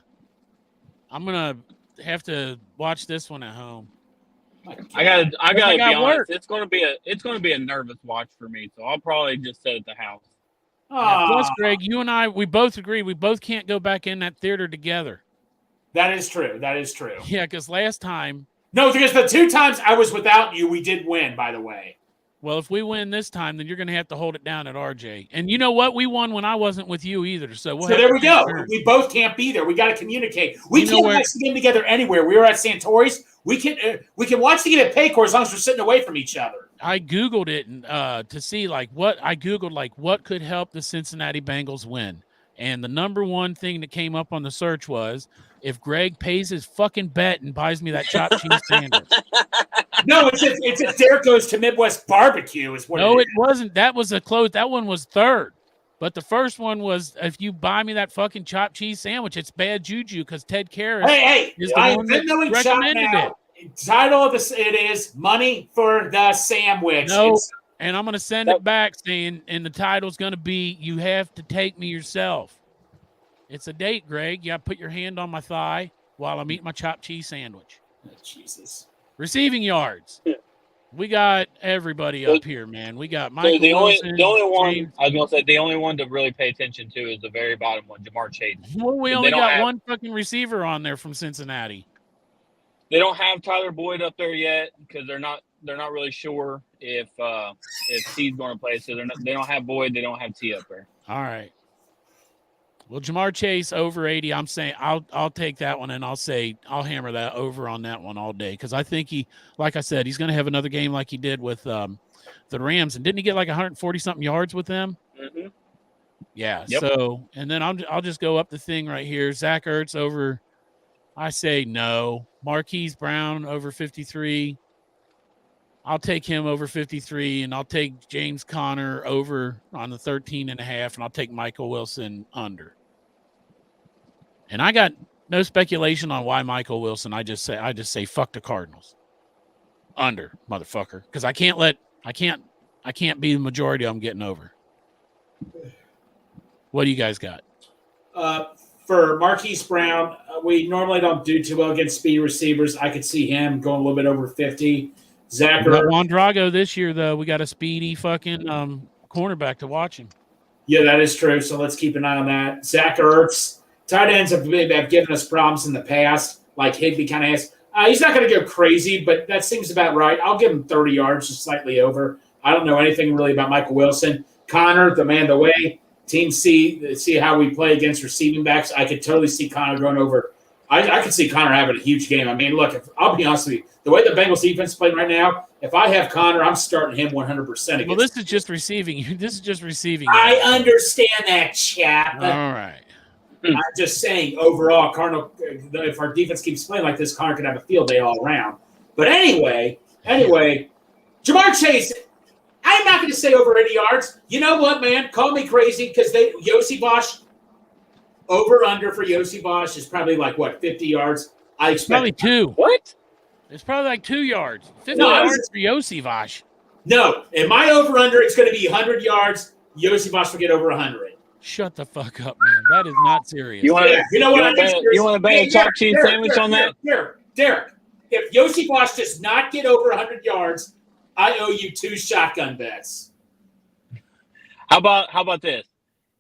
I'm going to have to watch this one at home. I gotta be honest. It's gonna be a nervous watch for me, so I'll probably just sit at the house. Plus, Greg, you and I, we both agree we both can't go back in that theater together. That is true. Yeah, because last time. No, because the 2 times I was without you, we did win, by the way. Well, if we win this time, then you're going to have to hold it down at RJ. And you know what? We won when I wasn't with you either. So there we go. We both can't be there. We got to communicate. We can't watch the game together anywhere. We were at Santori's. We can watch the game at Paycor as long as we're sitting away from each other. I Googled it to see what could help the Cincinnati Bengals win. And the number one thing that came up on the search was if Greg pays his fucking bet and buys me that chopped cheese sandwich. No, it's just Derek goes to Midwest Barbecue is what. No, it wasn't. That was a close. That one was third. But the first one was if you buy me that fucking chopped cheese sandwich, it's bad juju because Ted Karras is the one that recommended it. Title of this it is Money for the Sandwich. No, and I'm going to send it back saying, and the title's going to be You Have to Take Me Yourself. It's a date, Greg. You got to put your hand on my thigh while I'm eating my chopped cheese sandwich. Oh, Jesus. Receiving yards. We got everybody up here, man. We got Michael Wilson. The only one I was gonna say the only one to really pay attention to is the very bottom one, Jamar Chase. Well, we only got one fucking receiver on there from Cincinnati. They don't have Tyler Boyd up there yet because they're not really sure if T's going to play. So they don't have Boyd. They don't have T up there. All right. Well, Jamar Chase over 80. I'm saying I'll take that one, and I'll hammer that over on that one all day because I think like I said, he's going to have another game like he did with the Rams, and didn't he get like 140 something yards with them? Mm-hmm. Yeah. Yep. So, and then I'll just go up the thing right here. Zach Ertz over. I say no. Marquise Brown over 53. I'll take him over 53, and I'll take James Conner over on the 13.5, and I'll take Michael Wilson under. And I got no speculation on why Michael Wilson. I just say fuck the Cardinals. Under, motherfucker. Because I can't be the majority of them getting over. What do you guys got? For Marquise Brown, we normally don't do too well against speedy receivers. I could see him going a little bit over 50. Zach Ertz. Juan Drago this year, though. We got a speedy fucking cornerback to watch him. Yeah, that is true. So let's keep an eye on that. Zach Ertz. Tight ends have given us problems in the past, like Higbee kind of has. He's not going to go crazy, but that seems about right. I'll give him 30 yards, just slightly over. I don't know anything really about Michael Wilson. Connor, the man, the way. Team see how we play against receiving backs. I could totally see Connor going over. I could see Connor having a huge game. I mean, look, I'll be honest with you. The way the Bengals defense is playing right now, if I have Connor, I'm starting him 100%. Well, this is just receiving. This is just receiving. I understand that, chap. All right. I'm just saying, overall, Cardinal. If our defense keeps playing like this, Connor could have a field day all around. But anyway, Jamar Chase. I'm not going to say over 80 yards. You know what, man? Call me crazy because Yossi Bosch over under for Yossi Bosch is probably like what, 50 yards. I expect probably 2. What? It's probably like 2 yards. 50 yards for Yossi Bosch. No, in my over under, it's going to be 100 yards. Yossi Bosch will get over 100. Shut the fuck up, man. That is not serious. You know what? You want to bet a chopped cheese sandwich on that? Derek, if Yossi Bosch does not get over 100 yards, I owe you 2 shotgun bets. How about this?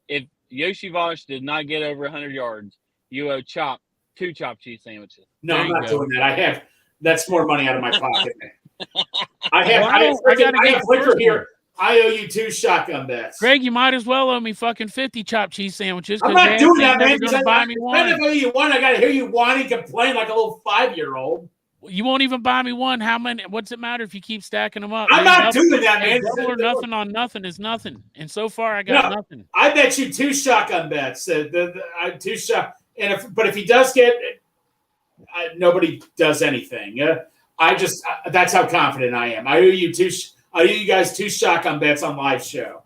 If Yossi Bosch did not get over 100 yards, you owe 2 chopped cheese sandwiches. No, I'm not doing that. That's more money out of my pocket. I have liquor here. I owe you 2 shotgun bets. Greg, you might as well owe me fucking 50 chopped cheese sandwiches. I'm not doing that, man. Gonna buy me one. I owe you one. I got to hear you whine and complain like a little 5-year-old. You won't even buy me one. How many? What's it matter if you keep stacking them up? I'm not doing that, man. Double or nothing on nothing is nothing. And so far, I got nothing. I bet you 2 shotgun bets. 2 shot. But if he does get, nobody does anything. That's how confident I am. I owe you guys 2 shotgun bets on live show.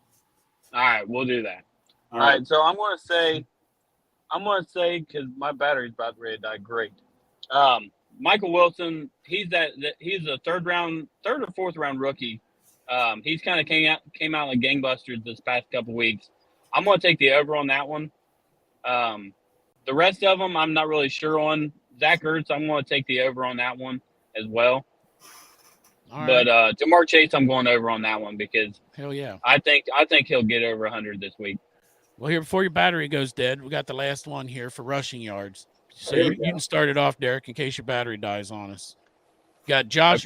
All right, we'll do that. All right. So I'm going to say because my battery's about ready to die. Great. Michael Wilson, he's a third or fourth round rookie. He's kind of came out like gangbusters this past couple weeks. I'm going to take the over on that one. The rest of them, I'm not really sure on. Zach Ertz, I'm going to take the over on that one as well. All right. But Jamar Chase, I'm going over on that one because hell yeah, I think he'll get over 100 this week. Well, here before your battery goes dead, we got the last one here for rushing yards. So you can start it off, Derek, in case your battery dies on us. Got Josh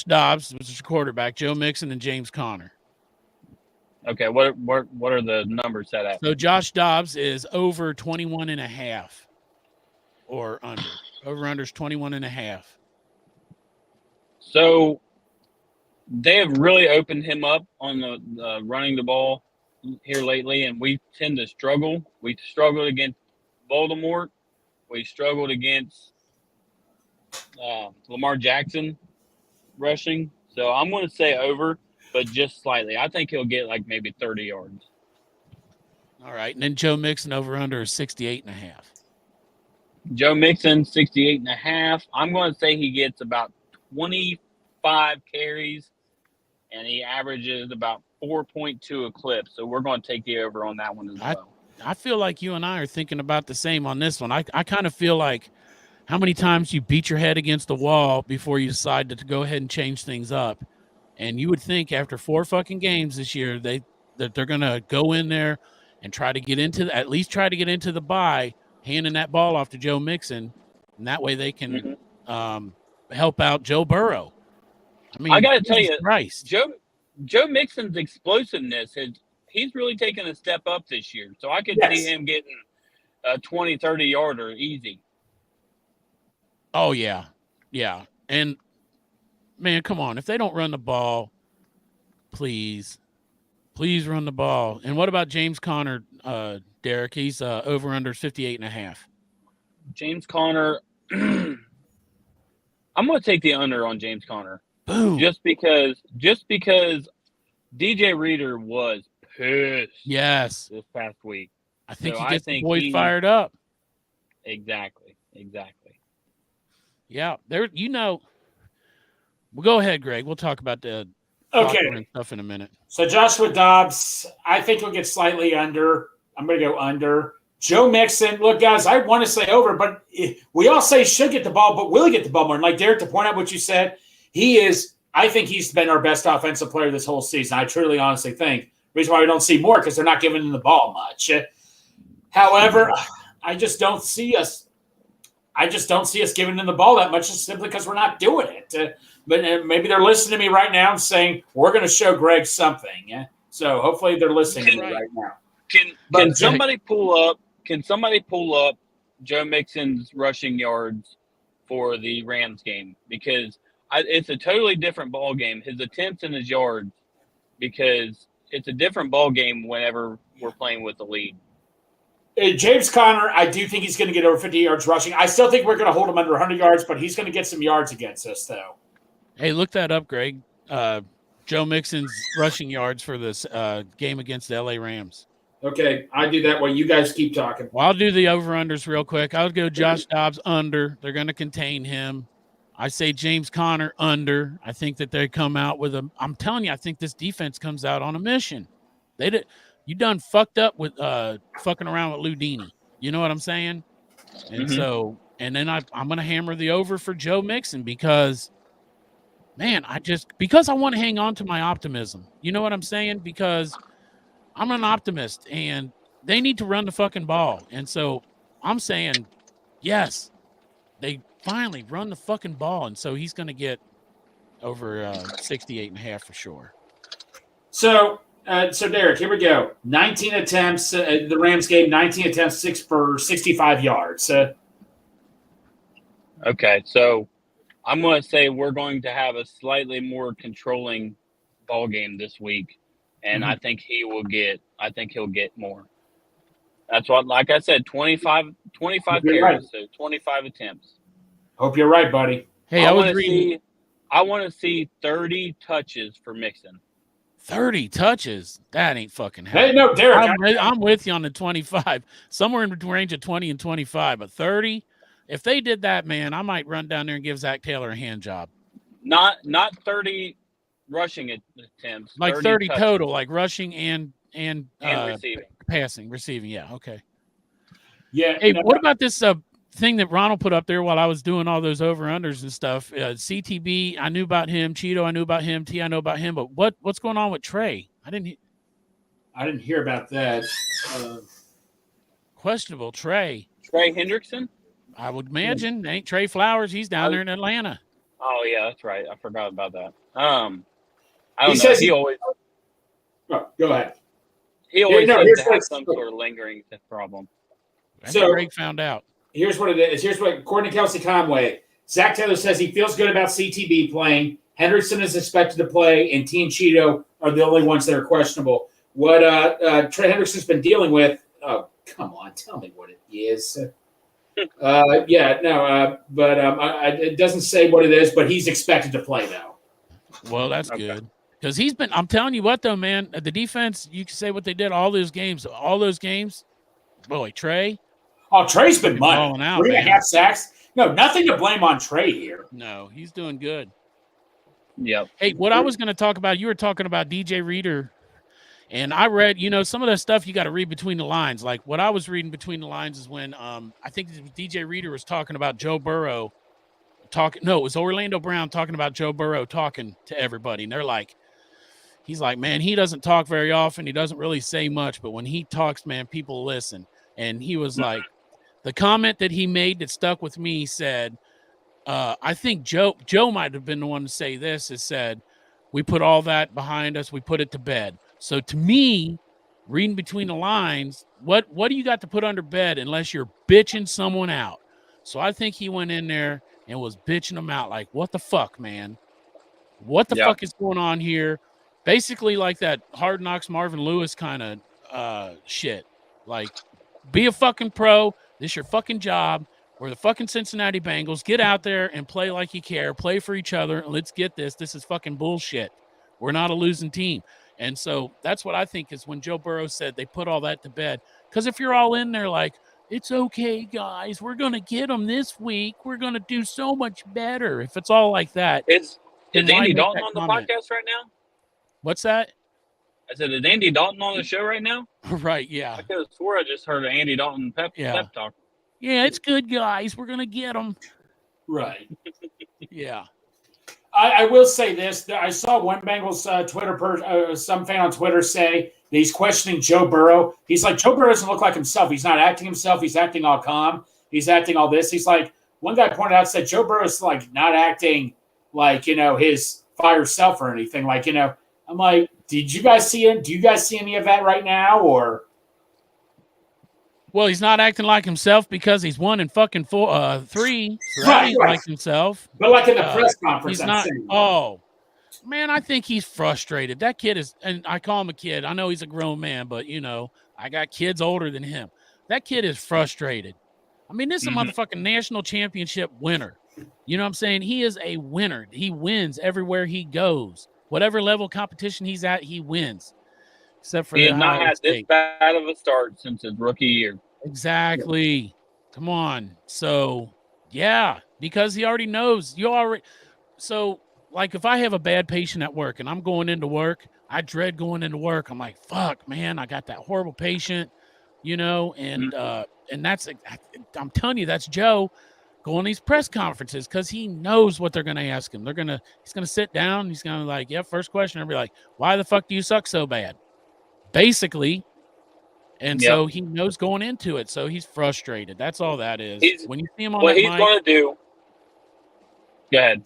Dobbs, which is your quarterback, Joe Mixon, and James Conner. Okay, what are the numbers set at? So Josh Dobbs is over 21.5 or under. Over-under is 21.5. So they have really opened him up on the running the ball here lately, and we tend to struggle. We struggled against Baltimore. We struggled against Lamar Jackson rushing. So I'm going to say over, but just slightly. I think he'll get like maybe 30 yards. All right. And then Joe Mixon over-under is 68.5. Joe Mixon, 68.5. I'm going to say he gets about 25 carries, and he averages about 4.2 a clip. So we're going to take the over on that one as well. I feel like you and I are thinking about the same on this one. I kind of feel like how many times you beat your head against the wall before you decide to go ahead and change things up. And you would think after 4 fucking games this year that they're going to go in there and try to get into the bye, handing that ball off to Joe Mixon, and that way they can help out Joe Burrow. I mean, I got to tell you, Christ. Joe Mixon's explosiveness he's really taken a step up this year. So I could see him getting a 20, 30-yarder easy. Oh, yeah. Yeah. And, man, come on. If they don't run the ball, please run the ball. And what about James Conner, Derek? He's over-under 58.5. James Conner, I'm going to take the under on James Conner. Boom. Just because DJ Reader was pissed. Yes. This past week. I think he gets the boys fired up. Exactly. Yeah. Well, go ahead, Greg. We'll talk about the stuff in a minute. So Joshua Dobbs, I think he'll get slightly under. I'm going to go under. Joe Mixon, look, guys, I want to say over, but we all say should get the ball, but will he get the ball more? And like Derek, to point out what you said, I think he's been our best offensive player this whole season. I truly, honestly think. The reason why we don't see more because they're not giving him the ball much. However, I just don't see us giving him the ball that much just simply because we're not doing it. But maybe they're listening to me right now and saying, we're going to show Greg something. So hopefully they're listening to me right now. Can somebody pull up Joe Mixon's rushing yards for the Rams game? Because it's a totally different ball game. His attempts and his yards, because it's a different ball game whenever we're playing with the lead. James Conner, I do think he's going to get over 50 yards rushing. I still think we're going to hold him under 100 yards, but he's going to get some yards against us, though. Hey, look that up, Greg. Joe Mixon's rushing yards for this game against the LA Rams. Okay, I do that while you guys keep talking. Well, I'll do the over-unders real quick. I'll go Josh Dobbs under. They're going to contain him. I say James Conner under. I think that they come out with a – I'm telling you, I think this defense comes out on a mission. You done fucked up with fucking around with Ludini. You know what I'm saying? And so – and then I'm going to hammer the over for Joe Mixon because, man, because I want to hang on to my optimism. You know what I'm saying? Because I'm an optimist, and they need to run the fucking ball. And so I'm saying, yes, they finally run the fucking ball. And so he's going to get over 68.5 for sure. So Derek, here we go. 19 attempts. The Rams gave 19 attempts, 6 for 65 yards. Okay, so I'm going to say we're going to have a slightly more controlling ball game this week, and I think he'll get more. That's what, like I said, 25 carries, right. So 25 attempts. Hope you're right, buddy. Hey, I want to see 30 touches for Mixon. 30 touches? That ain't fucking happening. Hey, no, Derek. I'm with you on the 25. Somewhere in the range of 20 and 25, but 30. If they did that, man, I might run down there and give Zach Taylor a hand job. Not 30 rushing attempts. Like 30 total, like rushing and receiving. Receiving. Yeah, okay. Yeah. Hey, what about this thing that Ronald put up there while I was doing all those over-unders and stuff? CTB, I knew about him. Cheeto, I knew about him. T, I know about him. But what's going on with Trey? I didn't hear about that. Questionable Trey. Trey Hendrickson? I would imagine. Ain't Trey Flowers. He's down there in Atlanta. Oh, yeah, that's right. I forgot about that. I don't know. He always – go ahead. He always seems to have some sort of lingering problem. So Greg found out. Here's what it is. Here's what, according to Kelsey Conway, Zach Taylor says he feels good about CTB playing. Henderson is expected to play, and T and Cheeto are the only ones that are questionable. What Trey Henderson's been dealing with, oh, come on, tell me what it is. But it doesn't say what it is, but he's expected to play now. Well, that's good. Because he's been, I'm telling you what, though, man, the defense, you can say what they did all those games, boy, Trey. Oh, Trey's been money. 3.5 sacks. No, nothing to blame on Trey here. No, he's doing good. Yep. Hey, what I was going to talk about, you were talking about DJ Reader, and I read, some of that stuff you got to read between the lines. Like what I was reading between the lines is when I think DJ Reader was talking about Joe Burrow it was Orlando Brown talking about Joe Burrow talking to everybody. And they're like, he's like, man, he doesn't talk very often. He doesn't really say much, but when he talks, man, people listen. And he was like, the comment that he made that stuck with me said, I think Joe might have been the one to say this. It said, we put all that behind us. We put it to bed. So to me, reading between the lines, what do you got to put under bed unless you're bitching someone out? So I think he went in there and was bitching them out like, what the fuck, man? What the fuck is going on here? Basically like that Hard Knocks Marvin Lewis kind of shit. Like, be a fucking pro. This is your fucking job. We're the fucking Cincinnati Bengals. Get out there and play like you care. Play for each other. Let's get this. This is fucking bullshit. We're not a losing team. And so that's what I think is when Joe Burrow said they put all that to bed. Because if you're all in there like, it's okay, guys. We're going to get them this week. We're going to do so much better. If it's all like that. Is Andy Dalton on the podcast right now? What's that? I said, is Andy Dalton on the show right now? Right, yeah. I could have swore I just heard an Andy Dalton pep talk. Yeah, it's good, guys. We're going to get them. Right. Yeah. I will say this. I saw one Bengals some fan on Twitter say that he's questioning Joe Burrow. He's like, Joe Burrow doesn't look like himself. He's not acting himself. He's acting all calm. He's acting all this. He's like, one guy pointed out, said Joe Burrow's like not acting like, his fire self or anything. Like, I'm like, did you guys see it? Do you guys see any of that right now? Or? Well, he's not acting like himself because he's 1 and fucking 3. So right. Like himself. But like in the press conference, he's not. Oh, man, I think he's frustrated. That kid is, and I call him a kid. I know he's a grown man, but I got kids older than him. That kid is frustrated. I mean, this is a motherfucking national championship winner. You know what I'm saying? He is a winner. He wins everywhere he goes. Whatever level of competition he's at, he wins. except for He the has not Ohio had this State. bad of a start since his rookie year. Exactly. Come on. So yeah, because he already knows. So like if I have a bad patient at work and I'm going into work, I dread going into work. I'm like, fuck, man, I got that horrible patient, and that's, I'm telling you, that's Joe going to these press conferences because he knows what they're going to ask him. He's going to sit down. He's going to like, yeah, first question. I'll be like, why the fuck do you suck so bad? Basically. And so he knows going into it. So he's frustrated. That's all that is. When you see him on what that he's mic, going to do. Go ahead.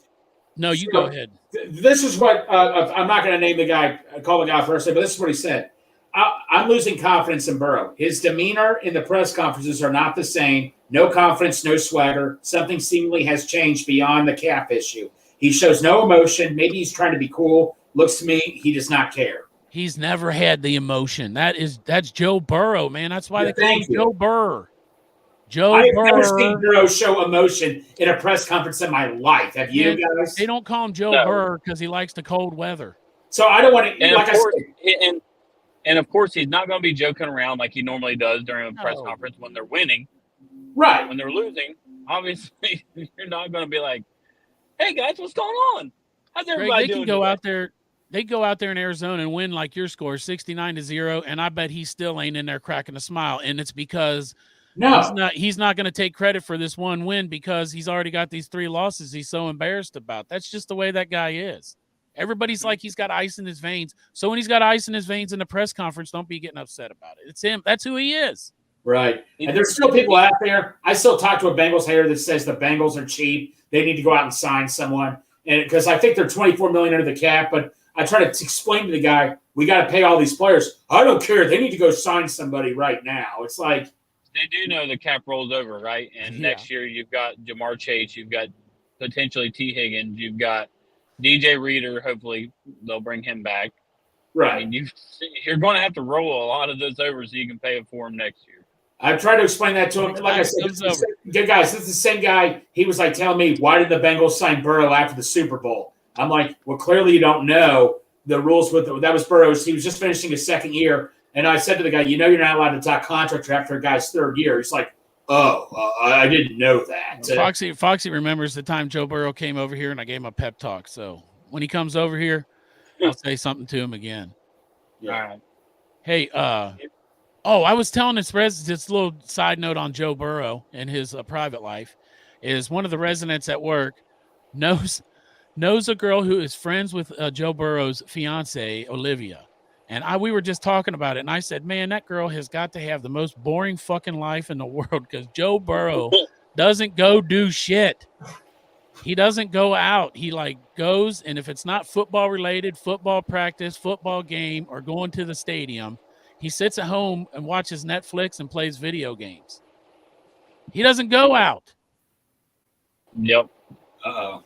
no, you go ahead. This is what I'm not going to name the guy, call the guy first, but this is what he said. I'm losing confidence in Burrow. His demeanor in the press conferences are not the same. No confidence, no swagger. Something seemingly has changed beyond the cap issue. He shows no emotion. Maybe he's trying to be cool. Looks to me, he does not care. He's never had the emotion. That's Joe Burrow, man. That's why they call him Joe Burr. I've never seen Burrow show emotion in a press conference in my life. Have you guys? They don't call him Joe Burr because he likes the cold weather. So I don't want to. And like of course, and of course, he's not going to be joking around like he normally does during a press conference when they're winning. Right. When they're losing, obviously, you're not going to be like, "Hey guys, what's going on? How's everybody doing?" They go out there in Arizona and win like your score, 69-0, and I bet he still ain't in there cracking a smile. And it's because he's not going to take credit for this one win because he's already got these 3 losses he's so embarrassed about. That's just the way that guy is. Everybody's like he's got ice in his veins. So when he's got ice in his veins in the press conference, don't be getting upset about it. It's him. That's who he is. Right. And there's still people out there. I still talk to a Bengals hater that says the Bengals are cheap. They need to go out and sign someone. And because I think they're $24 million under the cap, but I try to explain to the guy, we got to pay all these players. I don't care. They need to go sign somebody right now. It's like they do know the cap rolls over, right? And next year you've got Jamar Chase, you've got potentially T. Higgins, you've got DJ Reader. Hopefully they'll bring him back. Right. I mean, you're going to have to roll a lot of those over so you can pay it for him next year. I've tried to explain that to him. Like I said, good guys, this is the same guy. He was like telling me, why did the Bengals sign Burrow after the Super Bowl? I'm like, well, clearly you don't know the rules with it. That was Burrow's. He was just finishing his 2nd year. And I said to the guy, you're not allowed to talk contract after a guy's 3rd year. He's like, I didn't know that. Foxy remembers the time Joe Burrow came over here and I gave him a pep talk. So when he comes over here, I'll say something to him again. Yeah. All right. Hey, I was telling this little side note on Joe Burrow and his private life is one of the residents at work knows a girl who is friends with Joe Burrow's fiance, Olivia. And we were just talking about it. And I said, man, that girl has got to have the most boring fucking life in the world because Joe Burrow doesn't go do shit. He doesn't go out. He goes. And if it's not football related, football practice, football game, or going to the stadium, he sits at home and watches Netflix and plays video games. He doesn't go out. Yep. Uh-oh.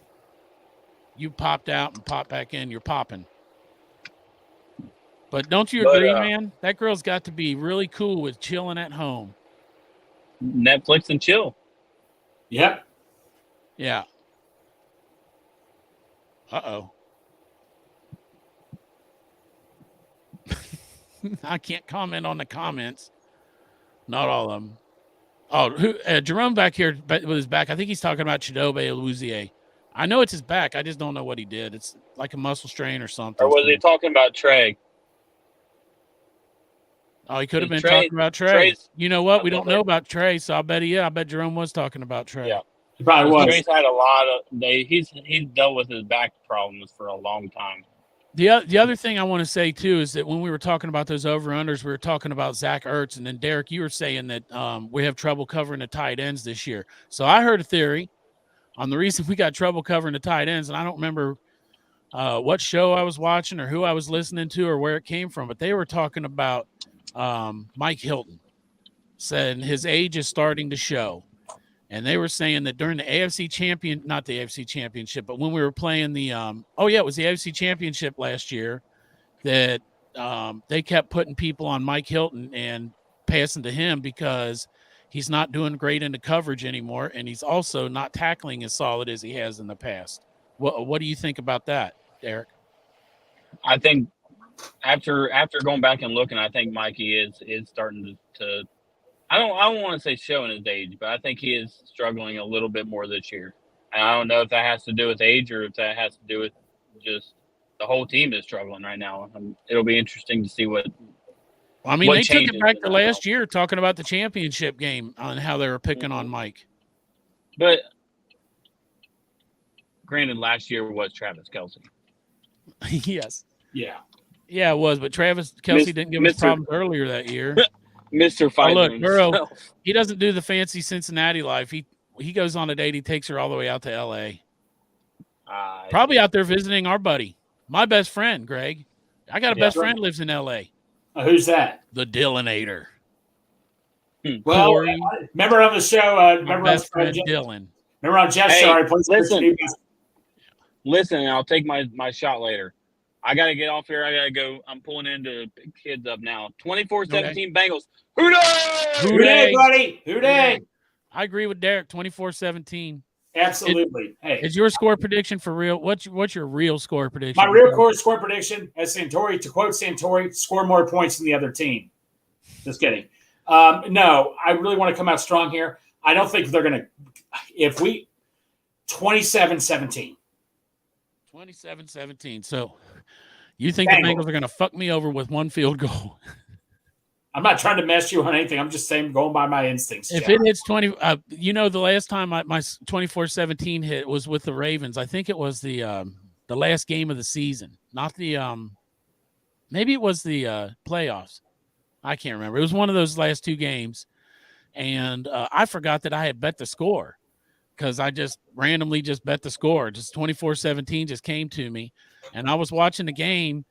You popped out and popped back in. You're popping. But don't you agree, man? That girl's got to be really cool with chilling at home. Netflix and chill. Yep. Yeah. Uh-oh. I can't comment on the comments. Not all of them. Oh, Jerome back here with his back. I think he's talking about Chidobe Awuzie. I know it's his back. I just don't know what he did. It's like a muscle strain or something. Or was he talking about Trey? Oh, he could have been talking about Trey. You know what? We don't know about Trey, so I bet Jerome was talking about Trey. Yeah. He probably was. Trey's had a lot of he's dealt with his back problems for a long time. The other thing I want to say too is that when we were talking about those over-unders, we were talking about Zach Ertz, and then Derek, you were saying that we have trouble covering the tight ends this year. So I heard a theory on the reason we got trouble covering the tight ends, and I don't remember what show I was watching or who I was listening to or where it came from, but they were talking about Mike Hilton, said his age is starting to show. And they were saying that during the not the AFC Championship, but when we were playing the it was the AFC Championship last year, that they kept putting people on Mike Hilton and passing to him because he's not doing great in the coverage anymore, and he's also not tackling as solid as he has in the past. What do you think about that, Derek? I think After going back and looking, I think Mikey is starting to I don't want to say showing his age, but I think he is struggling a little bit more this year. And I don't know if that has to do with age or if that has to do with just the whole team is struggling right now. It'll be interesting to see what. I mean, they took it back to last year talking about the championship game on how they were picking on Mike. But granted, last year was Travis Kelce. Yes. Yeah. Yeah, it was. But Travis Kelce didn't give us problems earlier that year. Mr. Fight. Look, Burrow, he doesn't do the fancy Cincinnati life. He goes on a date. He takes her all the way out to L.A. Probably out there visiting our buddy, my best friend, Greg. I got a best friend lives in L.A. Who's that? The Dillinator. Well, remember on the show, my best friend Dylan. Remember on Jeff's show, listen, and I'll take my shot later. I got to get off here. I got to go. I'm pulling in to pick kids up now. 24-17 Bengals. Who dey? Who dey, buddy? Who dey? I agree with Derek. 24-17. Absolutely. Is your score prediction for real? What's your real score prediction? My real score prediction, as Santori, to quote Santori, score more points than the other team. Just kidding. No, I really want to come out strong here. I don't think they're going to – 27-17. 27-17. So you think the Bengals are going to fuck me over with one field goal? I'm not trying to mess you on anything. I'm just saying, going by my instincts. If it hits 20, the last time my 24-17 hit was with the Ravens. I think it was the last game of the season, not the maybe it was the playoffs. I can't remember. It was one of those last two games, and I forgot that I had bet the score because I just randomly bet the score. Just 24-17 just came to me, and I was watching the game.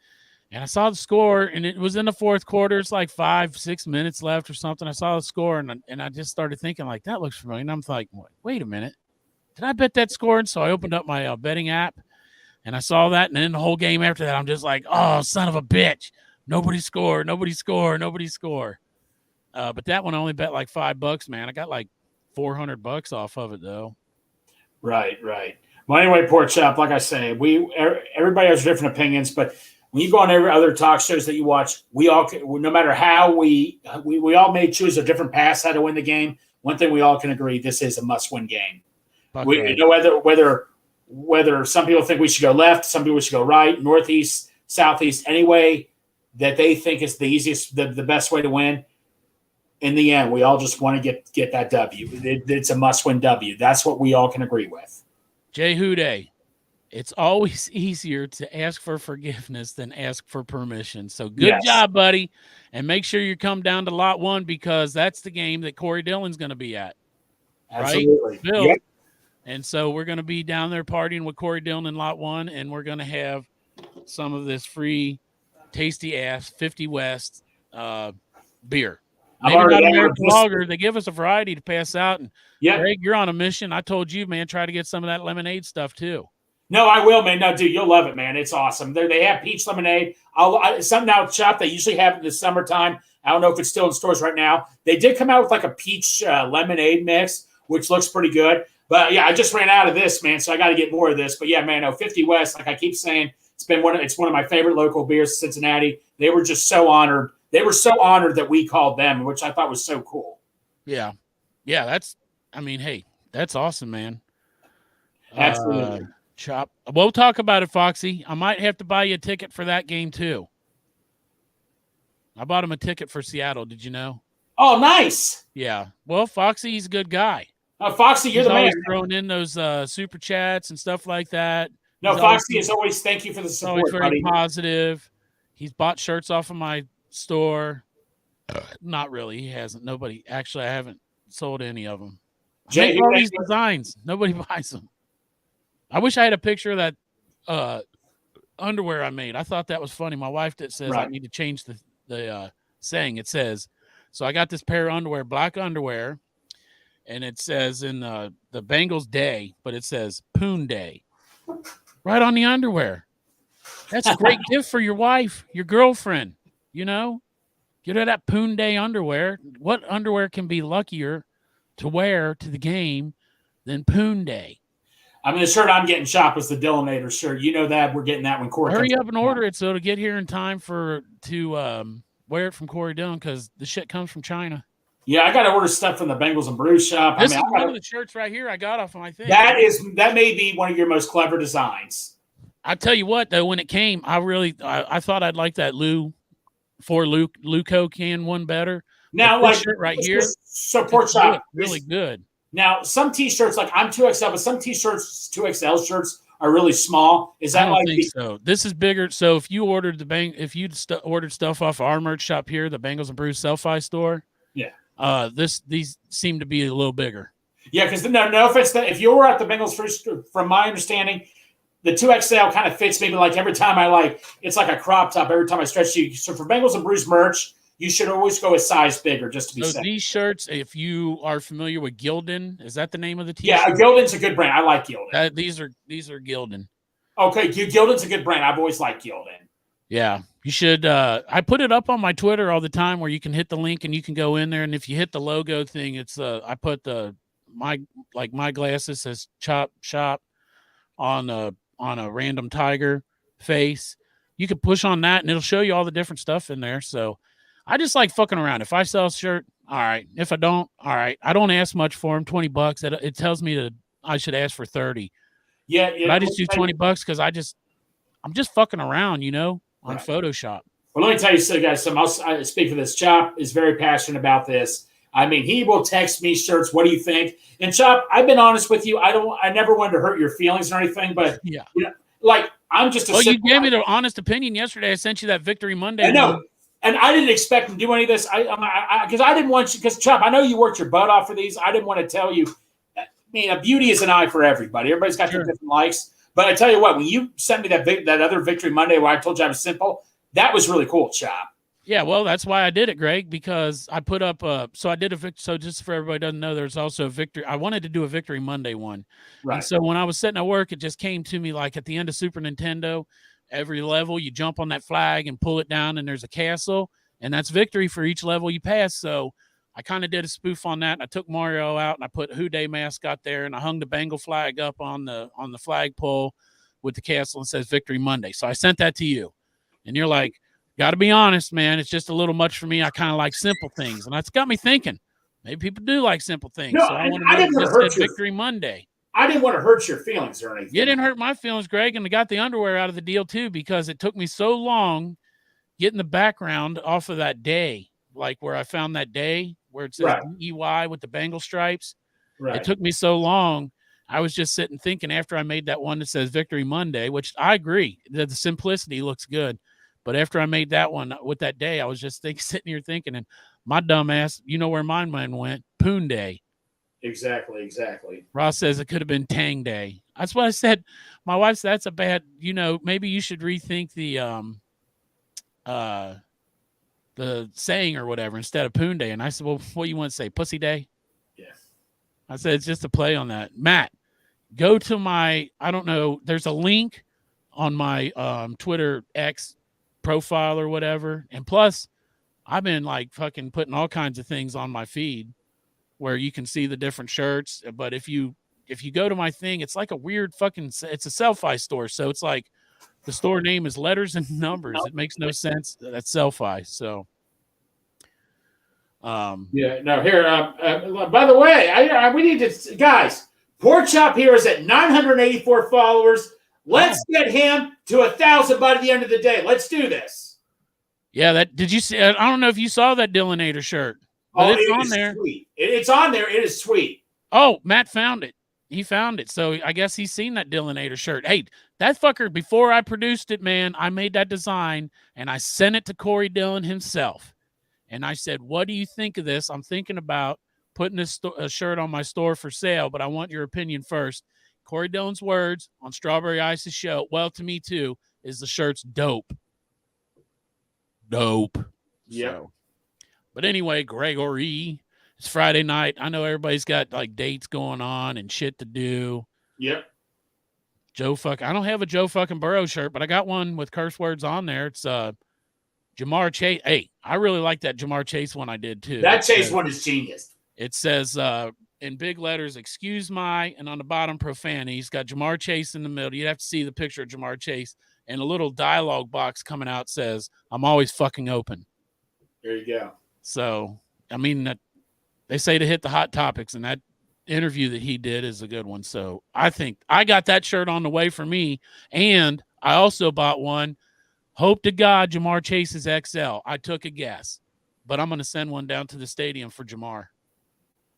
And I saw the score, and it was in the fourth quarter. It's like 5-6 minutes left or something. I saw the score, and I just started thinking, like, that looks familiar. And I'm like, wait a minute. Did I bet that score? And so I opened up my betting app, and I saw that. And then the whole game after that, I'm just like, oh, son of a bitch. Nobody scored. But that one I only bet like $5, man. I got like $400 off of it, though. Right. Well, anyway, Pork Chop, like I say, everybody has different opinions, but – when you go on every other talk shows that you watch, we all, no matter how we all may choose a different path how to win the game. One thing we all can agree: this is a must-win game. We know whether some people think we should go left, some people should go right, northeast, southeast, any way that they think is the easiest, the best way to win. In the end, we all just want to get that W. It's a must-win W. That's what we all can agree with. Jay Houday. It's always easier to ask for forgiveness than ask for permission. So good job, buddy. And make sure you come down to Lot 1 because that's the game that Corey Dillon's going to be at. Absolutely. Right? Bill. Yep. And so we're going to be down there partying with Corey Dillon in Lot 1, and we're going to have some of this free, tasty-ass 50 West beer. Maybe not American Lager. They give us a variety to pass out. And Greg, you're on a mission. I told you, man, try to get some of that lemonade stuff too. No, I will, man. No, dude, you'll love it, man. It's awesome. They have peach lemonade. Something out shop they usually have in the summertime. I don't know if it's still in stores right now. They did come out with like a peach lemonade mix, which looks pretty good. But yeah, I just ran out of this, man, so I got to get more of this. But yeah, man, 50 West, like I keep saying, it's one of my favorite local beers in Cincinnati. They were just so honored. They were so honored that we called them, which I thought was so cool. Yeah, that's awesome, man. Absolutely. Chop. We'll talk about it, Foxy. I might have to buy you a ticket for that game too. I bought him a ticket for Seattle. Did you know? Oh, nice. Yeah. Well, Foxy, he's a good guy. Foxy, you're the man. He's always throwing in those super chats and stuff like that. No, Foxy is always thank you for the support. Always very positive. He's bought shirts off of my store. Not really. He hasn't. Nobody. Actually, I haven't sold any of them. I make all these designs. Nobody buys them. I wish I had a picture of that underwear I made. I thought that was funny. My wife that says I need to change the saying. It says, so I got this pair of underwear, black underwear, and it says in the Bengals day, but it says Poon Day right on the underwear. That's a great gift for your wife, your girlfriend, Get her that Poon Day underwear. What underwear can be luckier to wear to the game than Poon Day? I mean, the shirt I'm getting shopped was the Dillinator shirt. You know that. We're getting that when Corey Hurry up and order it so to get here in time to wear it from Corey Dillon because the shit comes from China. Yeah, I got to order stuff from the Bengals and Brews shop. This is one of the shirts right here I got off of my thing. That may be one of your most clever designs. I tell you what, though, when it came, I thought I'd like that Luco can one better. Now, like shirt right here, support shop really good. Now, some T-shirts, like I'm 2XL, but some T-shirts, 2XL shirts are really small. Is that I don't think so? This is bigger. So if you ordered ordered stuff off our merch shop here, the Bengals and Brews Selfie store, yeah, these seem to be a little bigger. Yeah, because no offense, if you were at the Bengals first, from my understanding, the 2XL kind of fits maybe like every time it's like a crop top every time I stretch you. So for Bengals and Brews merch, you should always go a size bigger just to be safe. These shirts, if you are familiar with Gildan, is that the name of the T-shirt? Yeah, Gildan's a good brand. I like Gildan. These are Gildan. Okay, Gildan's a good brand. I've always liked Gildan. Yeah, you should. I put it up on my Twitter all the time where you can hit the link and you can go in there. And if you hit the logo thing, it's I put my glasses says Chop Shop on a random tiger face. You can push on that and it'll show you all the different stuff in there. So I just like fucking around. If I sell a shirt, all right. If I don't, all right. I don't ask much for them. $20. It tells me I should ask for 30. Yeah. But I just do $20 because I'm just fucking around, on right. Photoshop. Well, let me tell you, so guys, I speak for this. Chop is very passionate about this. I mean, he will text me shirts. What do you think? And Chop, I've been honest with you. I never wanted to hurt your feelings or anything, but yeah, I'm just. You gave me the honest opinion yesterday. I sent you that Victory Monday. I know. And I didn't expect him to do any of this. Because I didn't want you. Because Chop, I know you worked your butt off for these. I didn't want to tell you. I mean, a beauty is an eye for everybody. Everybody's got their different likes. But I tell you what, when you sent me that other Victory Monday where I told you I was simple, that was really cool, Chop. Yeah, well, that's why I did it, Greg, because I put up so just for everybody doesn't know, there's also a Victory. I wanted to do a Victory Monday one. Right. And so when I was sitting at work, it just came to me like at the end of Super Nintendo, every level you jump on that flag and pull it down and there's a castle and that's victory for each level you pass. So I kind of did a spoof on that. And I took Mario out and I put Who Dey mascot there and I hung the Bengal flag up on the flagpole with the castle and says Victory Monday. So I sent that to you and you're like, got to be honest, man. It's just a little much for me. I kind of like simple things. And that's got me thinking maybe people do like simple things. No, so I didn't want to hurt your Victory Monday. I didn't want to hurt your feelings or anything. You didn't hurt my feelings, Greg. And I got the underwear out of the deal too, because it took me so long getting the background off of that day, like where I found that day where it says EY with the Bengal stripes. Right. It took me so long. I was just sitting thinking after I made that one that says Victory Monday, which I agree that the simplicity looks good. But after I made that one with that day, I was just sitting here thinking, and my dumb ass, you know where my mind went? Poon Day. Exactly. Ross says it could have been Tang Day. That's what I said. My wife said that's a bad, maybe you should rethink the saying or whatever instead of Poon Day. And I said, well, what do you want to say? Pussy Day? Yeah. I said, it's just a play on that. Matt, go to I don't know, there's a link on my Twitter X profile or whatever. And plus, I've been like fucking putting all kinds of things on my feed where you can see the different shirts. But if you go to my thing, it's like a weird it's a Selfie store. So it's like the store name is letters and numbers. It makes no sense. That's Selfie. So, here. By the way, we need to, guys. Pork Chop here is at 984 followers. Let's get him to 1,000 by the end of the day. Let's do this. Yeah, did you see? I don't know if you saw that Dillinator shirt. But it's on there. Sweet. It's on there. It is sweet. Oh, Matt found it. He found it. So I guess he's seen that Dillinator shirt. Hey, that fucker, before I produced it, man, I made that design and I sent it to Corey Dillon himself. And I said, what do you think of this? I'm thinking about putting this shirt on my store for sale, but I want your opinion first. Corey Dillon's words on Strawberry Ice's show, well, to me too, is the shirt's dope. Yeah. So. But anyway, Gregory, it's Friday night. I know everybody's got like dates going on and shit to do. Yep. I don't have a Joe fucking Burrow shirt, but I got one with curse words on there. It's Jamar Chase. Hey, I really like that Jamar Chase one I did too. That Chase one is genius. It says in big letters, excuse my, and on the bottom, profanity. He's got Jamar Chase in the middle. You'd have to see the picture of Jamar Chase. And a little dialogue box coming out says, I'm always fucking open. There you go. So, I mean, they say to hit the hot topics, and that interview that he did is a good one. So I think I got that shirt on the way for me. And I also bought one. Hope to God Jamar Chase is XL. I took a guess, but I'm going to send one down to the stadium for Jamar.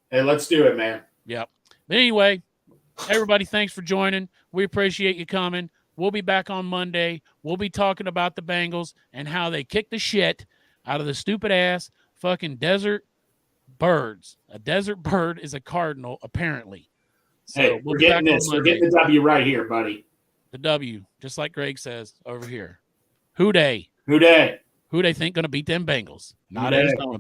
Hey, let's do it, man. Yep. But anyway, everybody, thanks for joining. We appreciate you coming. We'll be back on Monday. We'll be talking about the Bengals and how they kicked the shit out of the stupid ass fucking desert birds. A desert bird is a cardinal, apparently. So hey, we're getting this. We're getting the W right here, buddy. The W, just like Greg says over here. Who they? Who they? Who they think going to beat them Bengals? Not Arizona.